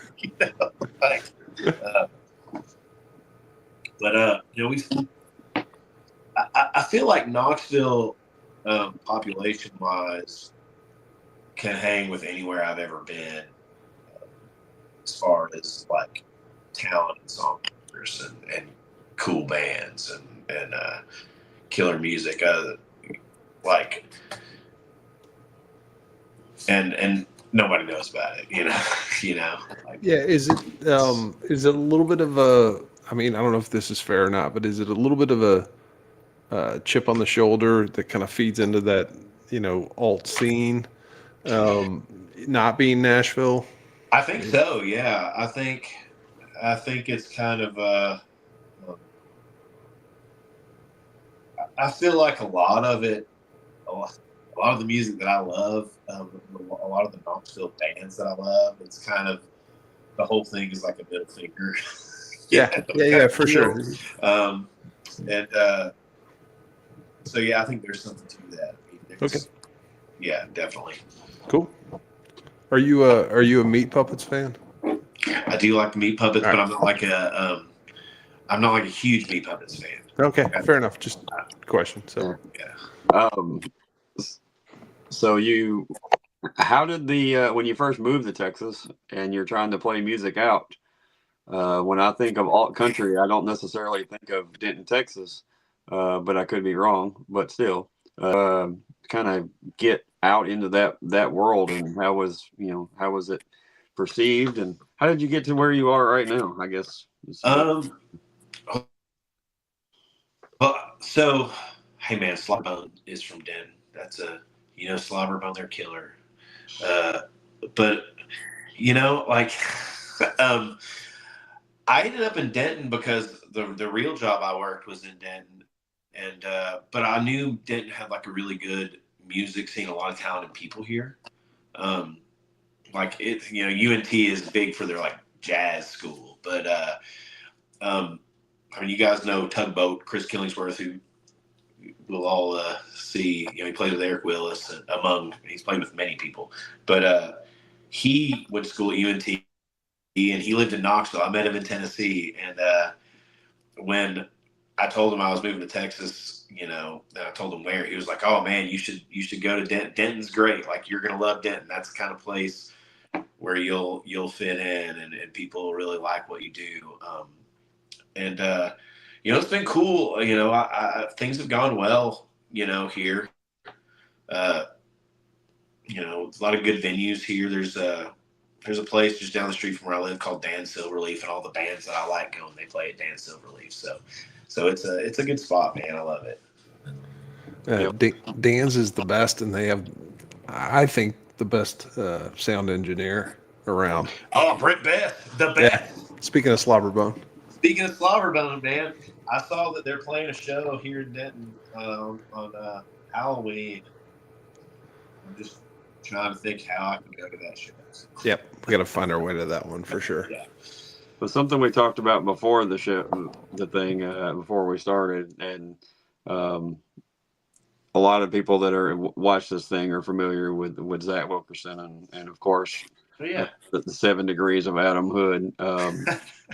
I feel like Knoxville, population-wise, can hang with anywhere I've ever been, as far as like talent and songwriters and cool bands and killer music. And nobody knows about it, Yeah, is it a little bit of a? I mean, I don't know if this is fair or not, but is it a little bit of a chip on the shoulder that kind of feeds into that alt scene, not being Nashville? I think so. Yeah, I think it's kind of. I feel like a lot of it. A lot of the music that I love, a lot of the Knoxville bands that I love, it's kind of the whole thing is like a middle finger. Yeah, for sure. So yeah, I think there's something to that. I mean, Okay. yeah, definitely. Cool. Are you a Meat Puppets fan? I do like the Meat Puppets, All but right. I'm not like a huge Meat Puppets fan. Okay, fair enough. Just question. So Um, so how did when you first moved to Texas and you're trying to play music out? When I think of alt country, I don't necessarily think of Denton, Texas, but I could be wrong. But still, kind of get out into that world, and how was it perceived, and how did you get to where you are right now? I guess. Um, so, hey man, Slobberbone is from Denton. That's Slobberbone, they're killer. But like, um, I ended up in Denton because the real job I worked was in Denton, and but I knew Denton had like a really good music scene, a lot of talented people here. Like UNT is big for their like jazz school, but I mean, you guys know Tugboat, Chris Killingsworth, who we'll all see. He played with Eric Willis, he's played with many people, but he went to school at UNT, and he lived in Knoxville. I met him in Tennessee, and when I told him I was moving to Texas, and I told him where, he was like, "Oh man, you should go to Denton. Denton's great. Like, you're gonna love Denton. That's the kind of place where you'll fit in, and people really like what you do." And it's been cool. Things have gone well. Here. A lot of good venues here. There's a place just down the street from where I live called Dan Silverleaf, and all the bands that I like going, they play at Dan Silverleaf. So it's a good spot, man. I love it. Dan's is the best, and they have, I think, the best sound engineer around. Oh, Brent Beth, the best. Yeah. Speaking of Slobberbone. Speaking of Slobberbone, man, I saw that they're playing a show here in Denton on Halloween. I'm just trying to think how I can go to that show. Yep, we got to find our way to that one for sure. Yeah. But something we talked about before before we started, and a lot of people that watch this thing are familiar with Zach Wilkerson, and of course, the 7 Degrees of Adam Hood.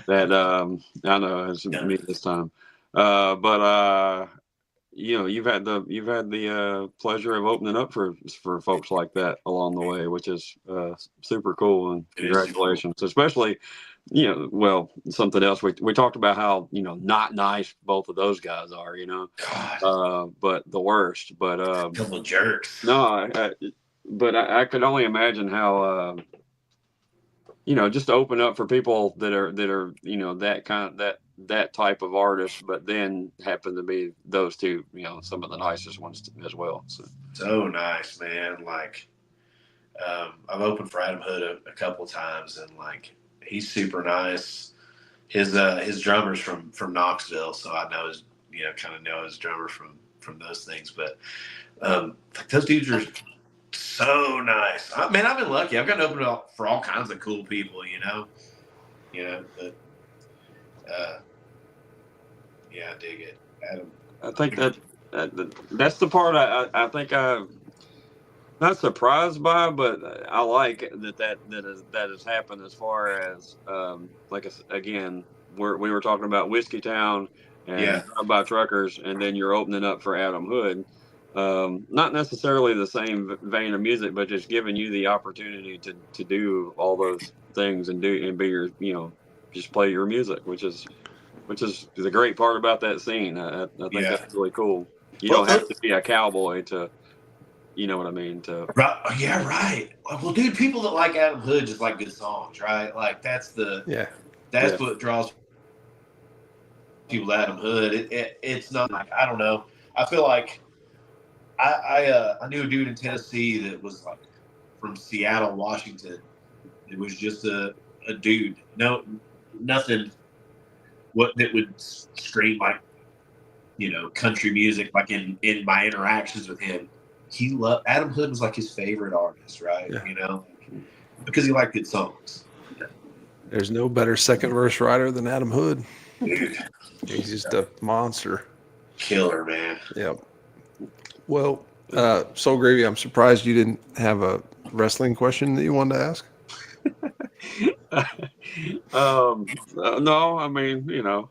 That I know it's me this time, but you've had the pleasure of opening up for folks like that along the way, which is super cool, and congratulations. Cool. Especially, something else we talked about how not nice both of those guys are, but the worst. But couple of jerks. No, but I could only imagine how just to open up for people that are that kind of that type of artist, but then happen to be those two, some of the nicest ones as well. So nice, man. Like, I've opened for Adam Hood a couple of times, and like, he's super nice. His drummer's from Knoxville, so I know kind of know his drummer from those things. But like, those dudes are so nice. Man, I've been lucky. I've gotten opened up for all kinds of cool people, but yeah, I dig it. Adam. I think that's the part I think I'm not surprised by, but I like that has happened as far as again, we were talking about Whiskey Town and Drive-By Truckers, and then you're opening up for Adam Hood. Not necessarily the same vein of music, but just giving you the opportunity to do all those things and be your just play your music, which is the great part about that scene. I think that's really cool. You don't have to be a cowboy to, you know what I mean? Right. Yeah, right. Well, dude, people that like Adam Hood just like good songs, right? Like that's what draws people to Adam Hood. It's not like, I don't know. I feel like I knew a dude in Tennessee that was like from Seattle, Washington. It was just a dude. No, nothing. That would scream like, country music. Like in my interactions with him, he loved Adam Hood was like his favorite artist, right? Yeah. Because he liked good songs. There's no better second verse writer than Adam Hood. Dude, he's just a monster. Killer, man. Yep. Well, Soul Gravy, I'm surprised you didn't have a wrestling question that you wanted to ask. No, I mean, All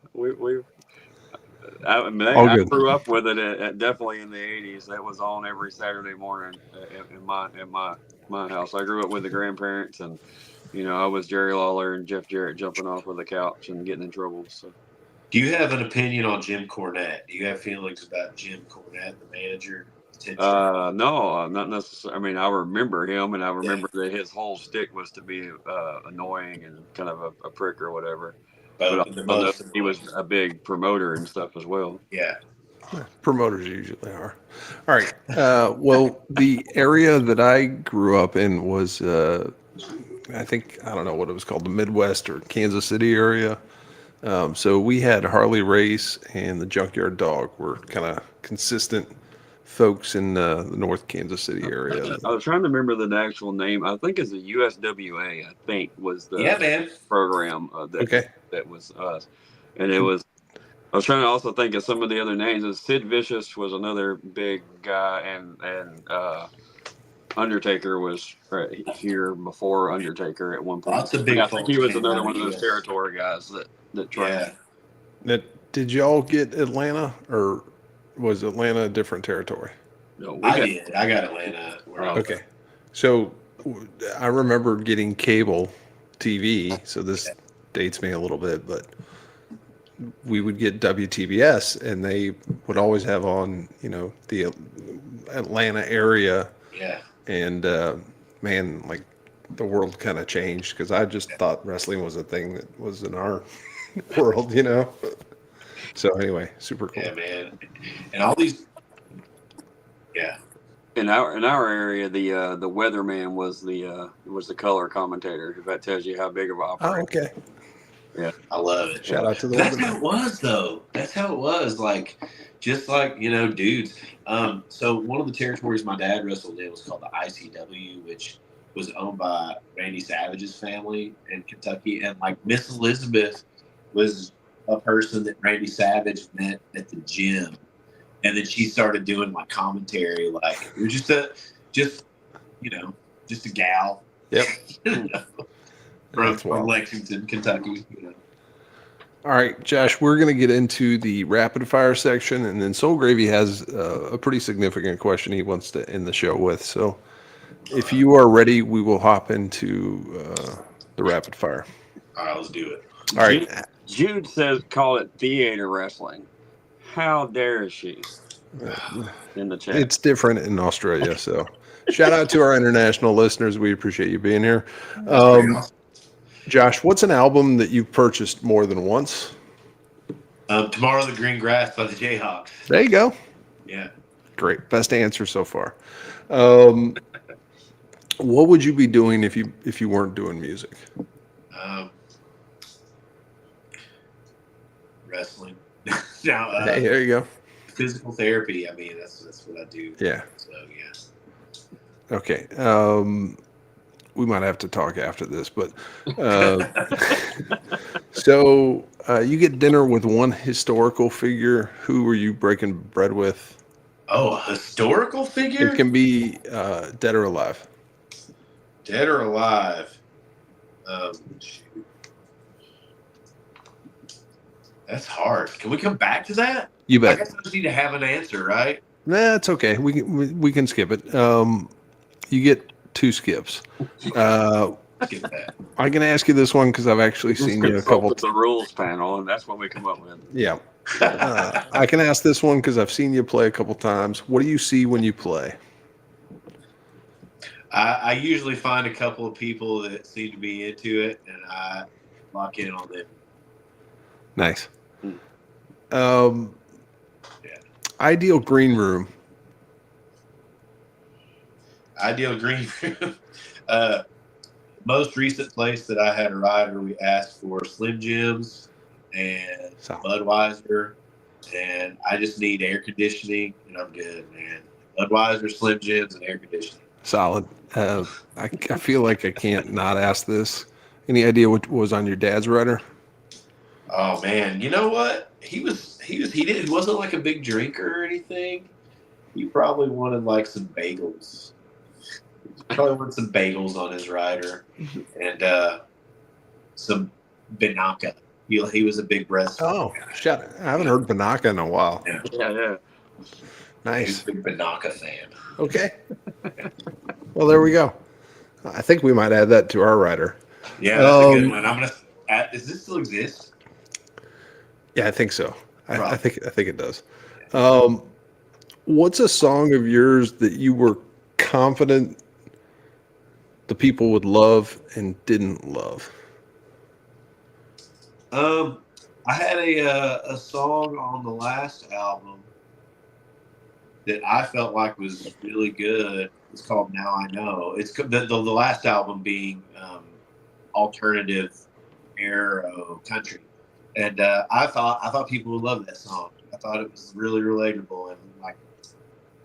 I good. grew up with it definitely in the '80s. That was on every Saturday morning in my house. I grew up with the grandparents, and I was Jerry Lawler and Jeff Jarrett jumping off of the couch and getting in trouble. So, Do you have an opinion on Jim Cornette? Do you have feelings about Jim Cornette, the manager? no, not necessarily. I mean, I remember him, and I remember that his whole stick was to be annoying and kind of a prick or whatever. But Both, the also know most he was a big promoter and stuff as well. Yeah. Promoters usually are. All right. Well, the area that I grew up in was, I don't know what it was called, the Midwest or Kansas City area. So we had Harley Race and the Junkyard Dog were kind of consistent folks in the North Kansas City area. I was trying to remember the actual name. I think it's the USWA. I think was the man. program Okay. that was us, and it was. I was trying to also think of some of the other names. Sid Vicious was another big guy, and Undertaker was right here before Undertaker at one point. Lots of big I think he folks was came another out one of of those US. territory guys that tried. Yeah. Now, did y'all get Atlanta, or was Atlanta a different territory? No, I did. I got Atlanta. Okay. So I remember getting cable TV. So this dates me a little bit, but we would get WTBS and they would always have on, the Atlanta area. Yeah. And man, like the world kind of changed because I just thought wrestling was a thing that was in our world, So anyway, super cool. Yeah, man. And all these. Yeah. In our area, the weatherman was the color commentator. If that tells you how big of an Oh, operator. okay. Yeah, I love it. Shout out to the That's weatherman. how it was, though. That's how it was. Just like, dudes. So one of the territories my dad wrestled in was called the ICW, which was owned by Randy Savage's family in Kentucky. And like Miss Elizabeth was a person that Randy Savage met at the gym. And then she started doing my commentary. Like, it was just a gal. Yep. from Lexington, Kentucky. All right, Josh, we're going to get into the rapid fire section, and then Soul Gravy has a pretty significant question he wants to end the show with. So if you are ready, we will hop into the rapid fire. All right, let's do it. All right. Jude says, "Call it theater wrestling." How dare she? In the chat, It's different in Australia. So shout out to our international listeners. We appreciate you being here. Josh, what's an album that you've purchased more than once? Tomorrow the Green Grass by the Jayhawks. There you go. Yeah. Great. Best answer so far. What would you be doing if you weren't doing music? Wrestling. Now, Hey, there you go. physical therapy. I mean, that's what I do. Yeah. So yeah. Okay. We might have to talk after this, but so you get dinner with one historical figure. Who were you breaking bread with? Oh, a historical figure? It can be dead or alive. Dead or alive? Shoot. That's hard. Can we come back to that? You I bet. guess I just need to have an answer, right? Nah, it's okay. We can skip it. You get 2 skips. Skip that. I can ask you this one because I've actually seen you a couple. with the rules panel, and that's what we come up with. Yeah. I can ask this one because I've seen you play a couple times. What do you see when you play? I usually find a couple of people that seem to be into it, and I lock in on them. Nice. Ideal green room. Ideal green room. Most recent place that I had a rider, we asked for Slim Jims and Budweiser, and I just need air conditioning, and I'm good, man. Budweiser, Slim Jims, and air conditioning. Solid. I feel like I can't not ask this. Any idea what was on your dad's rider? Oh man, you know what? He wasn't like a big drinker or anything, He probably wanted like some bagels. He probably wanted some bagels on his rider and some Banaka. He was a big breast. Oh, shut it. I haven't heard Banaka in a while. Yeah. Yeah. He was Nice. a big Banaka fan. Okay. Well, there we go. I think we might add that to our rider. Yeah, that's a good one. I'm gonna. Does this still exist? Yeah, I think so. I Probably. think it does. What's a song of yours that you were confident the people would love and didn't love? I had a song on the last album that I felt like was really good. It's called "Now I Know." It's the last album being alternative aero country, and I thought people would love that song. I thought it was really relatable, and like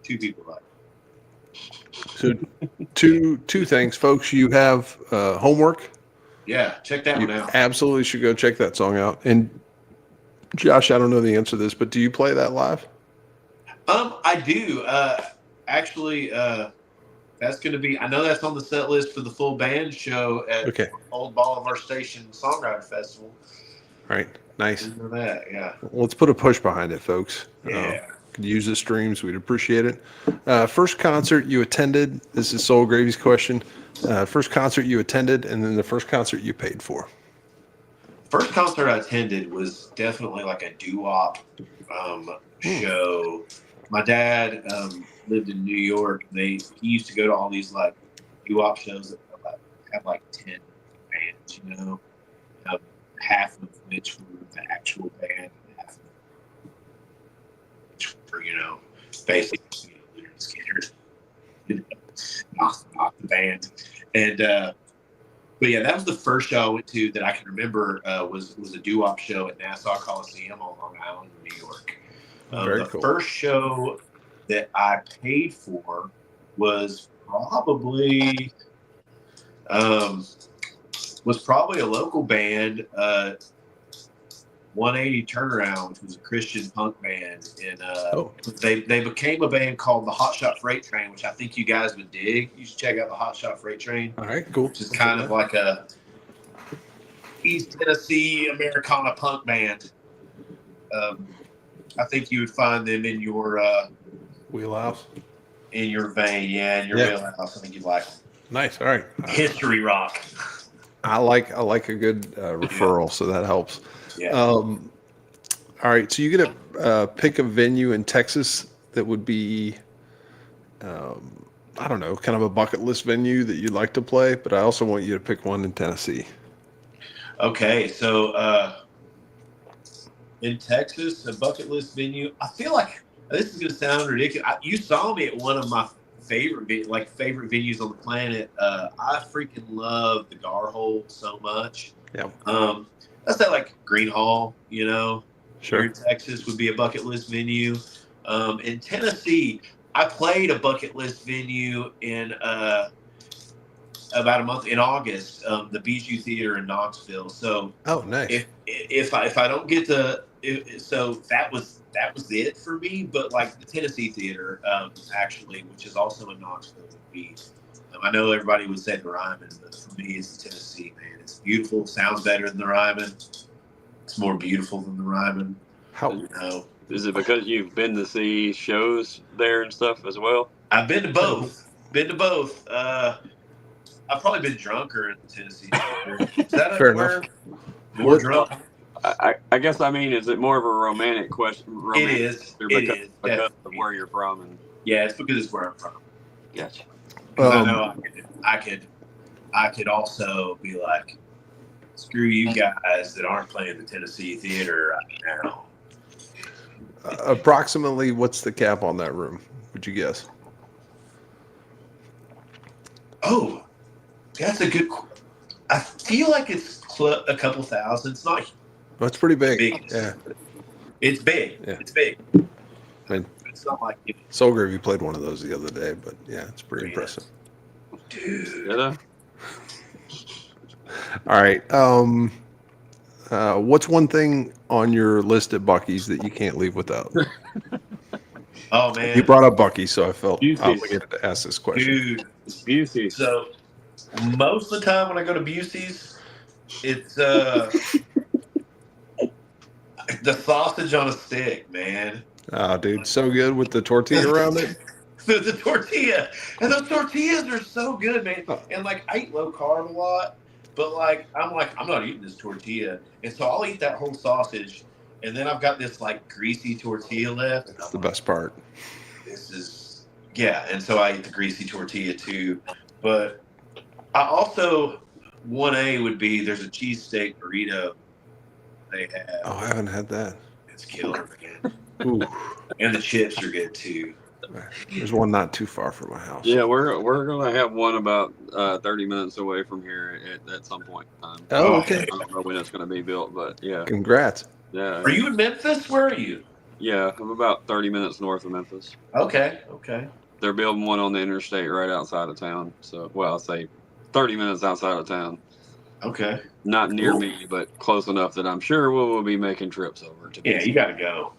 two people like it. So, two things, folks. You have homework. Yeah, check that You one out. absolutely should go check that song out. And Josh, I don't know the answer to this, but do you play that live? I do. Actually, that's going to be. I know that's on the set list for the full band show at Okay. Old Bolivar Station Songwriter Festival. All right. Nice. You know that, yeah. Let's put a push behind it, folks. Yeah. Could use the streams. We'd appreciate it. First concert you attended. This is Soul Gravy's question. First concert you attended, and then the first concert you paid for. First concert I attended was definitely like a doo-wop show. My dad lived in New York. He used to go to all these like doo-wop shows that have like 10 bands, you know, half of which were the actual band, half of which were, you know, basically skaters, not the band. And but yeah, that was the first show I went to that I can remember was a doo-wop show at Nassau Coliseum on Long Island, New York. Very The cool. first show that I paid for was probably a local band, 180 Turnaround, which was a Christian punk band, and they became a band called the Hot Shot Freight Train, which I think you guys would dig. You should check out the Hot Shot Freight Train. All right, cool. Which is kind of like a East Tennessee Americana punk band. I think you would find them in your Wheelhouse. in your vein, in your wheelhouse. I think you'd like them. Nice. All right. History rock. I like a good referral, so that helps. Yeah. All right. So you get to pick a venue in Texas that would be, I don't know, kind of a bucket list venue that you'd like to play, but I also want you to pick one in Tennessee. Okay, so in Texas, a bucket list venue. I feel like this is going to sound ridiculous. You saw me at one of my favorite venues on the planet. I freaking love the Gar Hole so much. Yeah. Let's say like Green Hall, you know, Sure. here in Texas would be a bucket list venue. In Tennessee, I played a bucket list venue in about a month in August, the Bijou Theater in Knoxville. So nice. if I don't get so that was it for me. But like the Tennessee Theater, actually, which is also in Knoxville, would be. I know everybody would say the Ryman, but for me, it's the Tennessee, man. It's beautiful. Sounds better than the Ryman. It's more beautiful than the Ryman. How? You know. Is it because you've been to see shows there and stuff as well? I've been to both. I've probably been drunker in the Tennessee Theater. Is that Fair word? enough. More drunk? I guess I mean, is it more of a romantic question? It is. Because of Definitely. where you're from. And Yeah, it's because it's where I'm from. gotcha. 'Cause I know I could also be like, screw you guys that aren't playing the Tennessee Theater right now. Approximately, what's the cap on that room? Would you guess? Oh, that's a good. I feel like it's a couple thousand. It's not That's pretty big. big. Yeah. It's big. Yeah. It's big. I mean, It's not like Soul Gravy played one of those the other day, but yeah, it's pretty impressive. dude. Yeah. All right. What's one thing on your list at Buc-ee's that you can't leave without? Oh You man, brought up Bucky, so I felt Busey's. obligated to ask this question. dude. Busey. So most of the time when I go to Busey's, it's the sausage on a stick, man. Oh, dude, so good with the tortilla around it. The tortilla, and those tortillas are so good, man. Oh. And like I eat low carb a lot, but I'm not eating this tortilla, and so I'll eat that whole sausage, and then I've got this like greasy tortilla left. And That's I'm the like, best part. this is and so I eat the greasy tortilla too. But I also 1A would be there's a cheesesteak burrito they have. Oh, I haven't had that. It's killer, man. Ooh, And the chips are good too. there's one not too far from my house. Yeah, we're gonna have one about 30 minutes away from here at some point in time. Oh, okay. I don't know when it's gonna be built, but yeah, Congrats. yeah, Are you in Memphis? Where are you? yeah. I'm about 30 minutes north of Memphis. Okay. They're building one on the interstate right outside of town. So, well, I'll say 30 minutes outside of town. Okay. Not near Cool. me, but close enough that I'm sure we'll be making trips over to. Yeah, you got to go.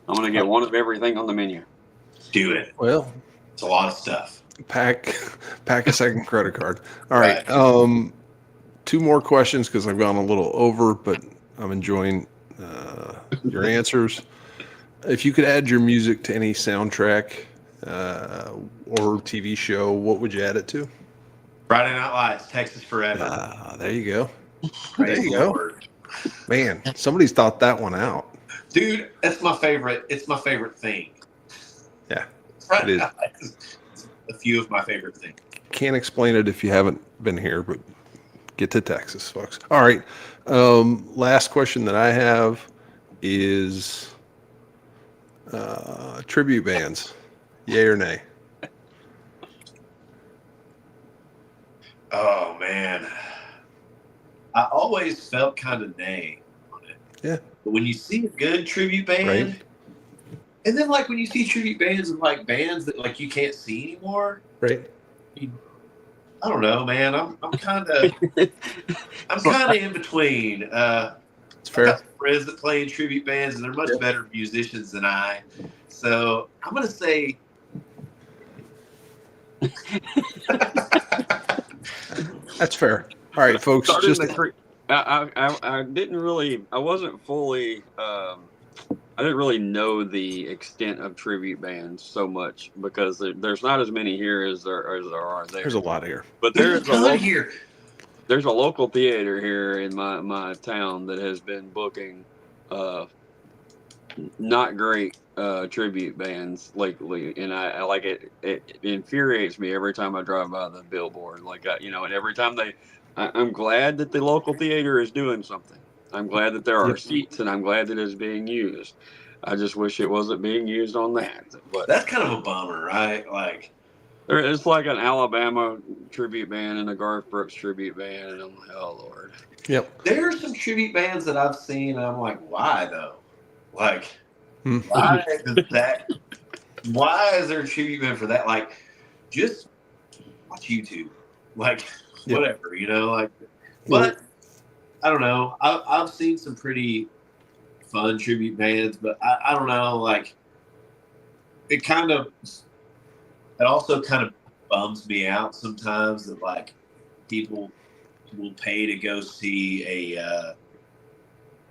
I'm gonna get one of everything on the menu. Do it. Well, It's a lot of stuff. pack a second credit card. All right. Right. Two more questions because I've gone a little over, but I'm enjoying your answers. If you could add your music to any soundtrack or TV show, what would you add it to? Friday Night Lights, Texas Forever. There you go. Praise there you the go. Lord. Man, somebody's thought that one out. Dude, that's my favorite. It's my favorite thing. Yeah, Friday it is. Night Lights is a few of my favorite things. Can't explain it if you haven't been here, but get to Texas, folks. All right. Last question that I have is tribute bands. Yay or nay? Oh man, I always felt kind of nay on it. Yeah. But when you see a good tribute band, Right. and then like when you see tribute bands of like bands that like you can't see anymore, Right. I don't know, man. I'm kind of in between. It's I've fair. got some friends that play in tribute bands, and they're much better musicians than I. So I'm gonna say. That's fair. All right, folks. Just I didn't really. I wasn't fully. I didn't really know the extent of tribute bands so much because there's not as many here as there are there. there's a lot here. But There's a ton here. There's a local theater here in my town that has been booking not great tribute bands lately, and I like it. It infuriates me every time I drive by the billboard. Like and every time I'm glad that the local theater is doing something. I'm glad that there are seats, and I'm glad that it's being used. I just wish it wasn't being used on that. But That's kind of a bummer, right? Like. it's like an Alabama tribute band and a Garth Brooks tribute band, and I'm like, oh Lord. Yep. There are some tribute bands that I've seen, and I'm like, why though? Like, why is that? Why is there a tribute band for that? Like, just watch YouTube. Like, whatever, like. But I don't know. I've seen some pretty fun tribute bands, but I don't know. Like, it also kind of bums me out sometimes that like people will pay to go see a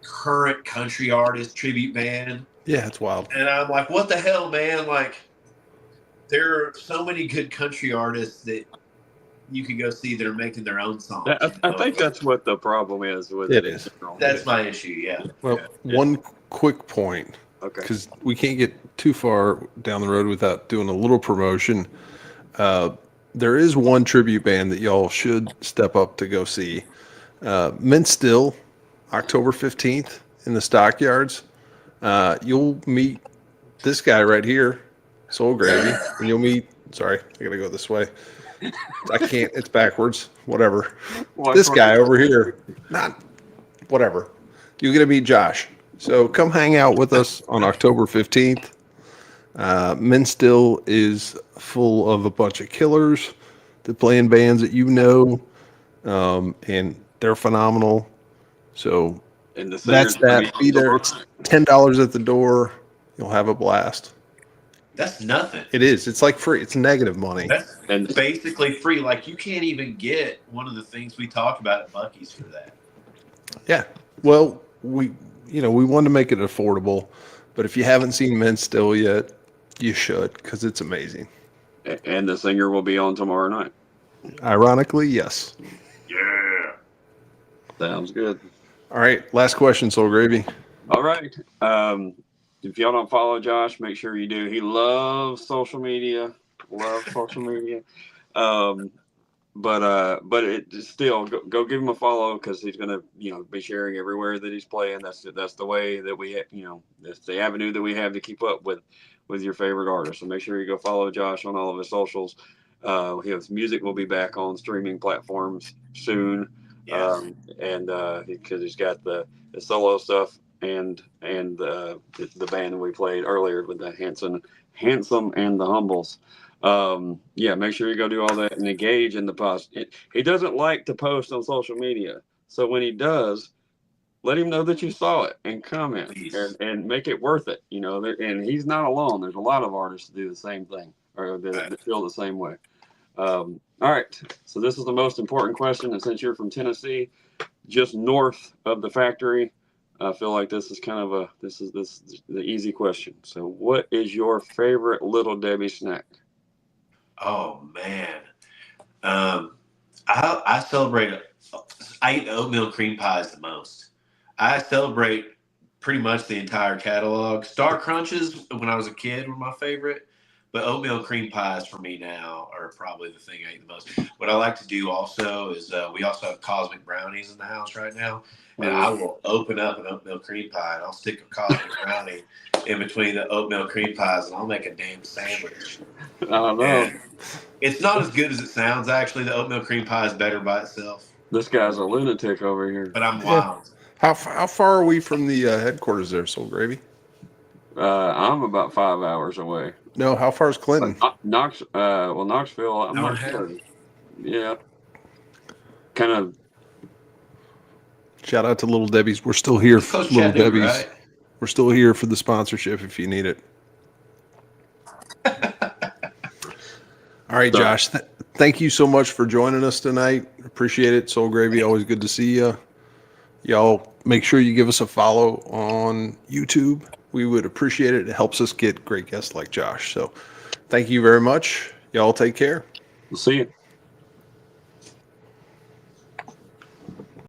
current country artist tribute band. Yeah, it's wild. And I'm like, what the hell, man? Like, there are so many good country artists that you can go see that are making their own songs. I think that's what the problem is with It it. is. That's my issue, yeah. Well, one quick point, Okay. because we can't get too far down the road without doing a little promotion. There is one tribute band that y'all should step up to go see. Mint Still, October 15th in the Stockyards. You'll meet this guy right here, Soul Gravy, and you'll meet, sorry, I gotta go this way. I can't, it's backwards, whatever. This guy over here, whatever. You're gonna meet Josh. So come hang out with us on October 15th. Men Still is full of a bunch of killers that play in bands that and they're phenomenal. So And that's that. Be there. It's $10 at the door. You'll have a blast. That's nothing. It is. It's like free. It's negative money. That's And basically free. Like you can't even get one of the things we talked about at Bucky's for that. Yeah. Well, we wanted to make it affordable, but if you haven't seen Men Still yet, you should, because it's amazing. and the singer will be on tomorrow night. Ironically, yes. Yeah. Sounds good. All right. Last question, Soul Gravy. All right. If y'all don't follow Josh, make sure you do. He loves social media. Loves social media. But it still go give him a follow, because he's gonna be sharing everywhere that he's playing. That's the way that we that's the avenue that we have to keep up with your favorite artists. So make sure you go follow Josh on all of his socials. His music will be back on streaming platforms soon. Yes. And because he's got the solo stuff and the band that we played earlier with the Handsome and the Humbles. Make sure you go do all that and engage in the post. He doesn't like to post on social media, so when he does, let him know that you saw it and comment and make it worth it. And he's not alone. There's a lot of artists that do the same thing, or that feel the same way. All right, so this is the most important question, and since you're from Tennessee, just north of the factory, I feel like this is kind of this is the easy question. So, what is your favorite Little Debbie snack? Oh man. I celebrate. I eat oatmeal cream pies the most. I celebrate pretty much the entire catalog. Star Crunches when I was a kid were my favorite, but oatmeal cream pies for me now are probably the thing I eat the most. What I like to do also is we also have cosmic brownies in the house right now, and I will open up an oatmeal cream pie and I'll stick a cosmic brownie in between the oatmeal cream pies, and I'll make a damn sandwich. I don't know. And it's not as good as it sounds. Actually, the oatmeal cream pie is better by itself. This guy's a lunatic over here. But I'm wild. How far are we from the headquarters there, Soul Gravy? I'm about 5 hours away. No, how far is Clinton? Knoxville. I'm not sure. Yeah. Kind of. Shout out to Little Debbie's. We're still here for Coach Little Chattanooga, Debbie's. right? We're still here for the sponsorship if you need it. All right, Josh. Thank you so much for joining us tonight. Appreciate it. Soul Gravy, always good to see you. Y'all make sure you give us a follow on YouTube. We would appreciate it. It helps us get great guests like Josh. So thank you very much. Y'all take care. We'll see you.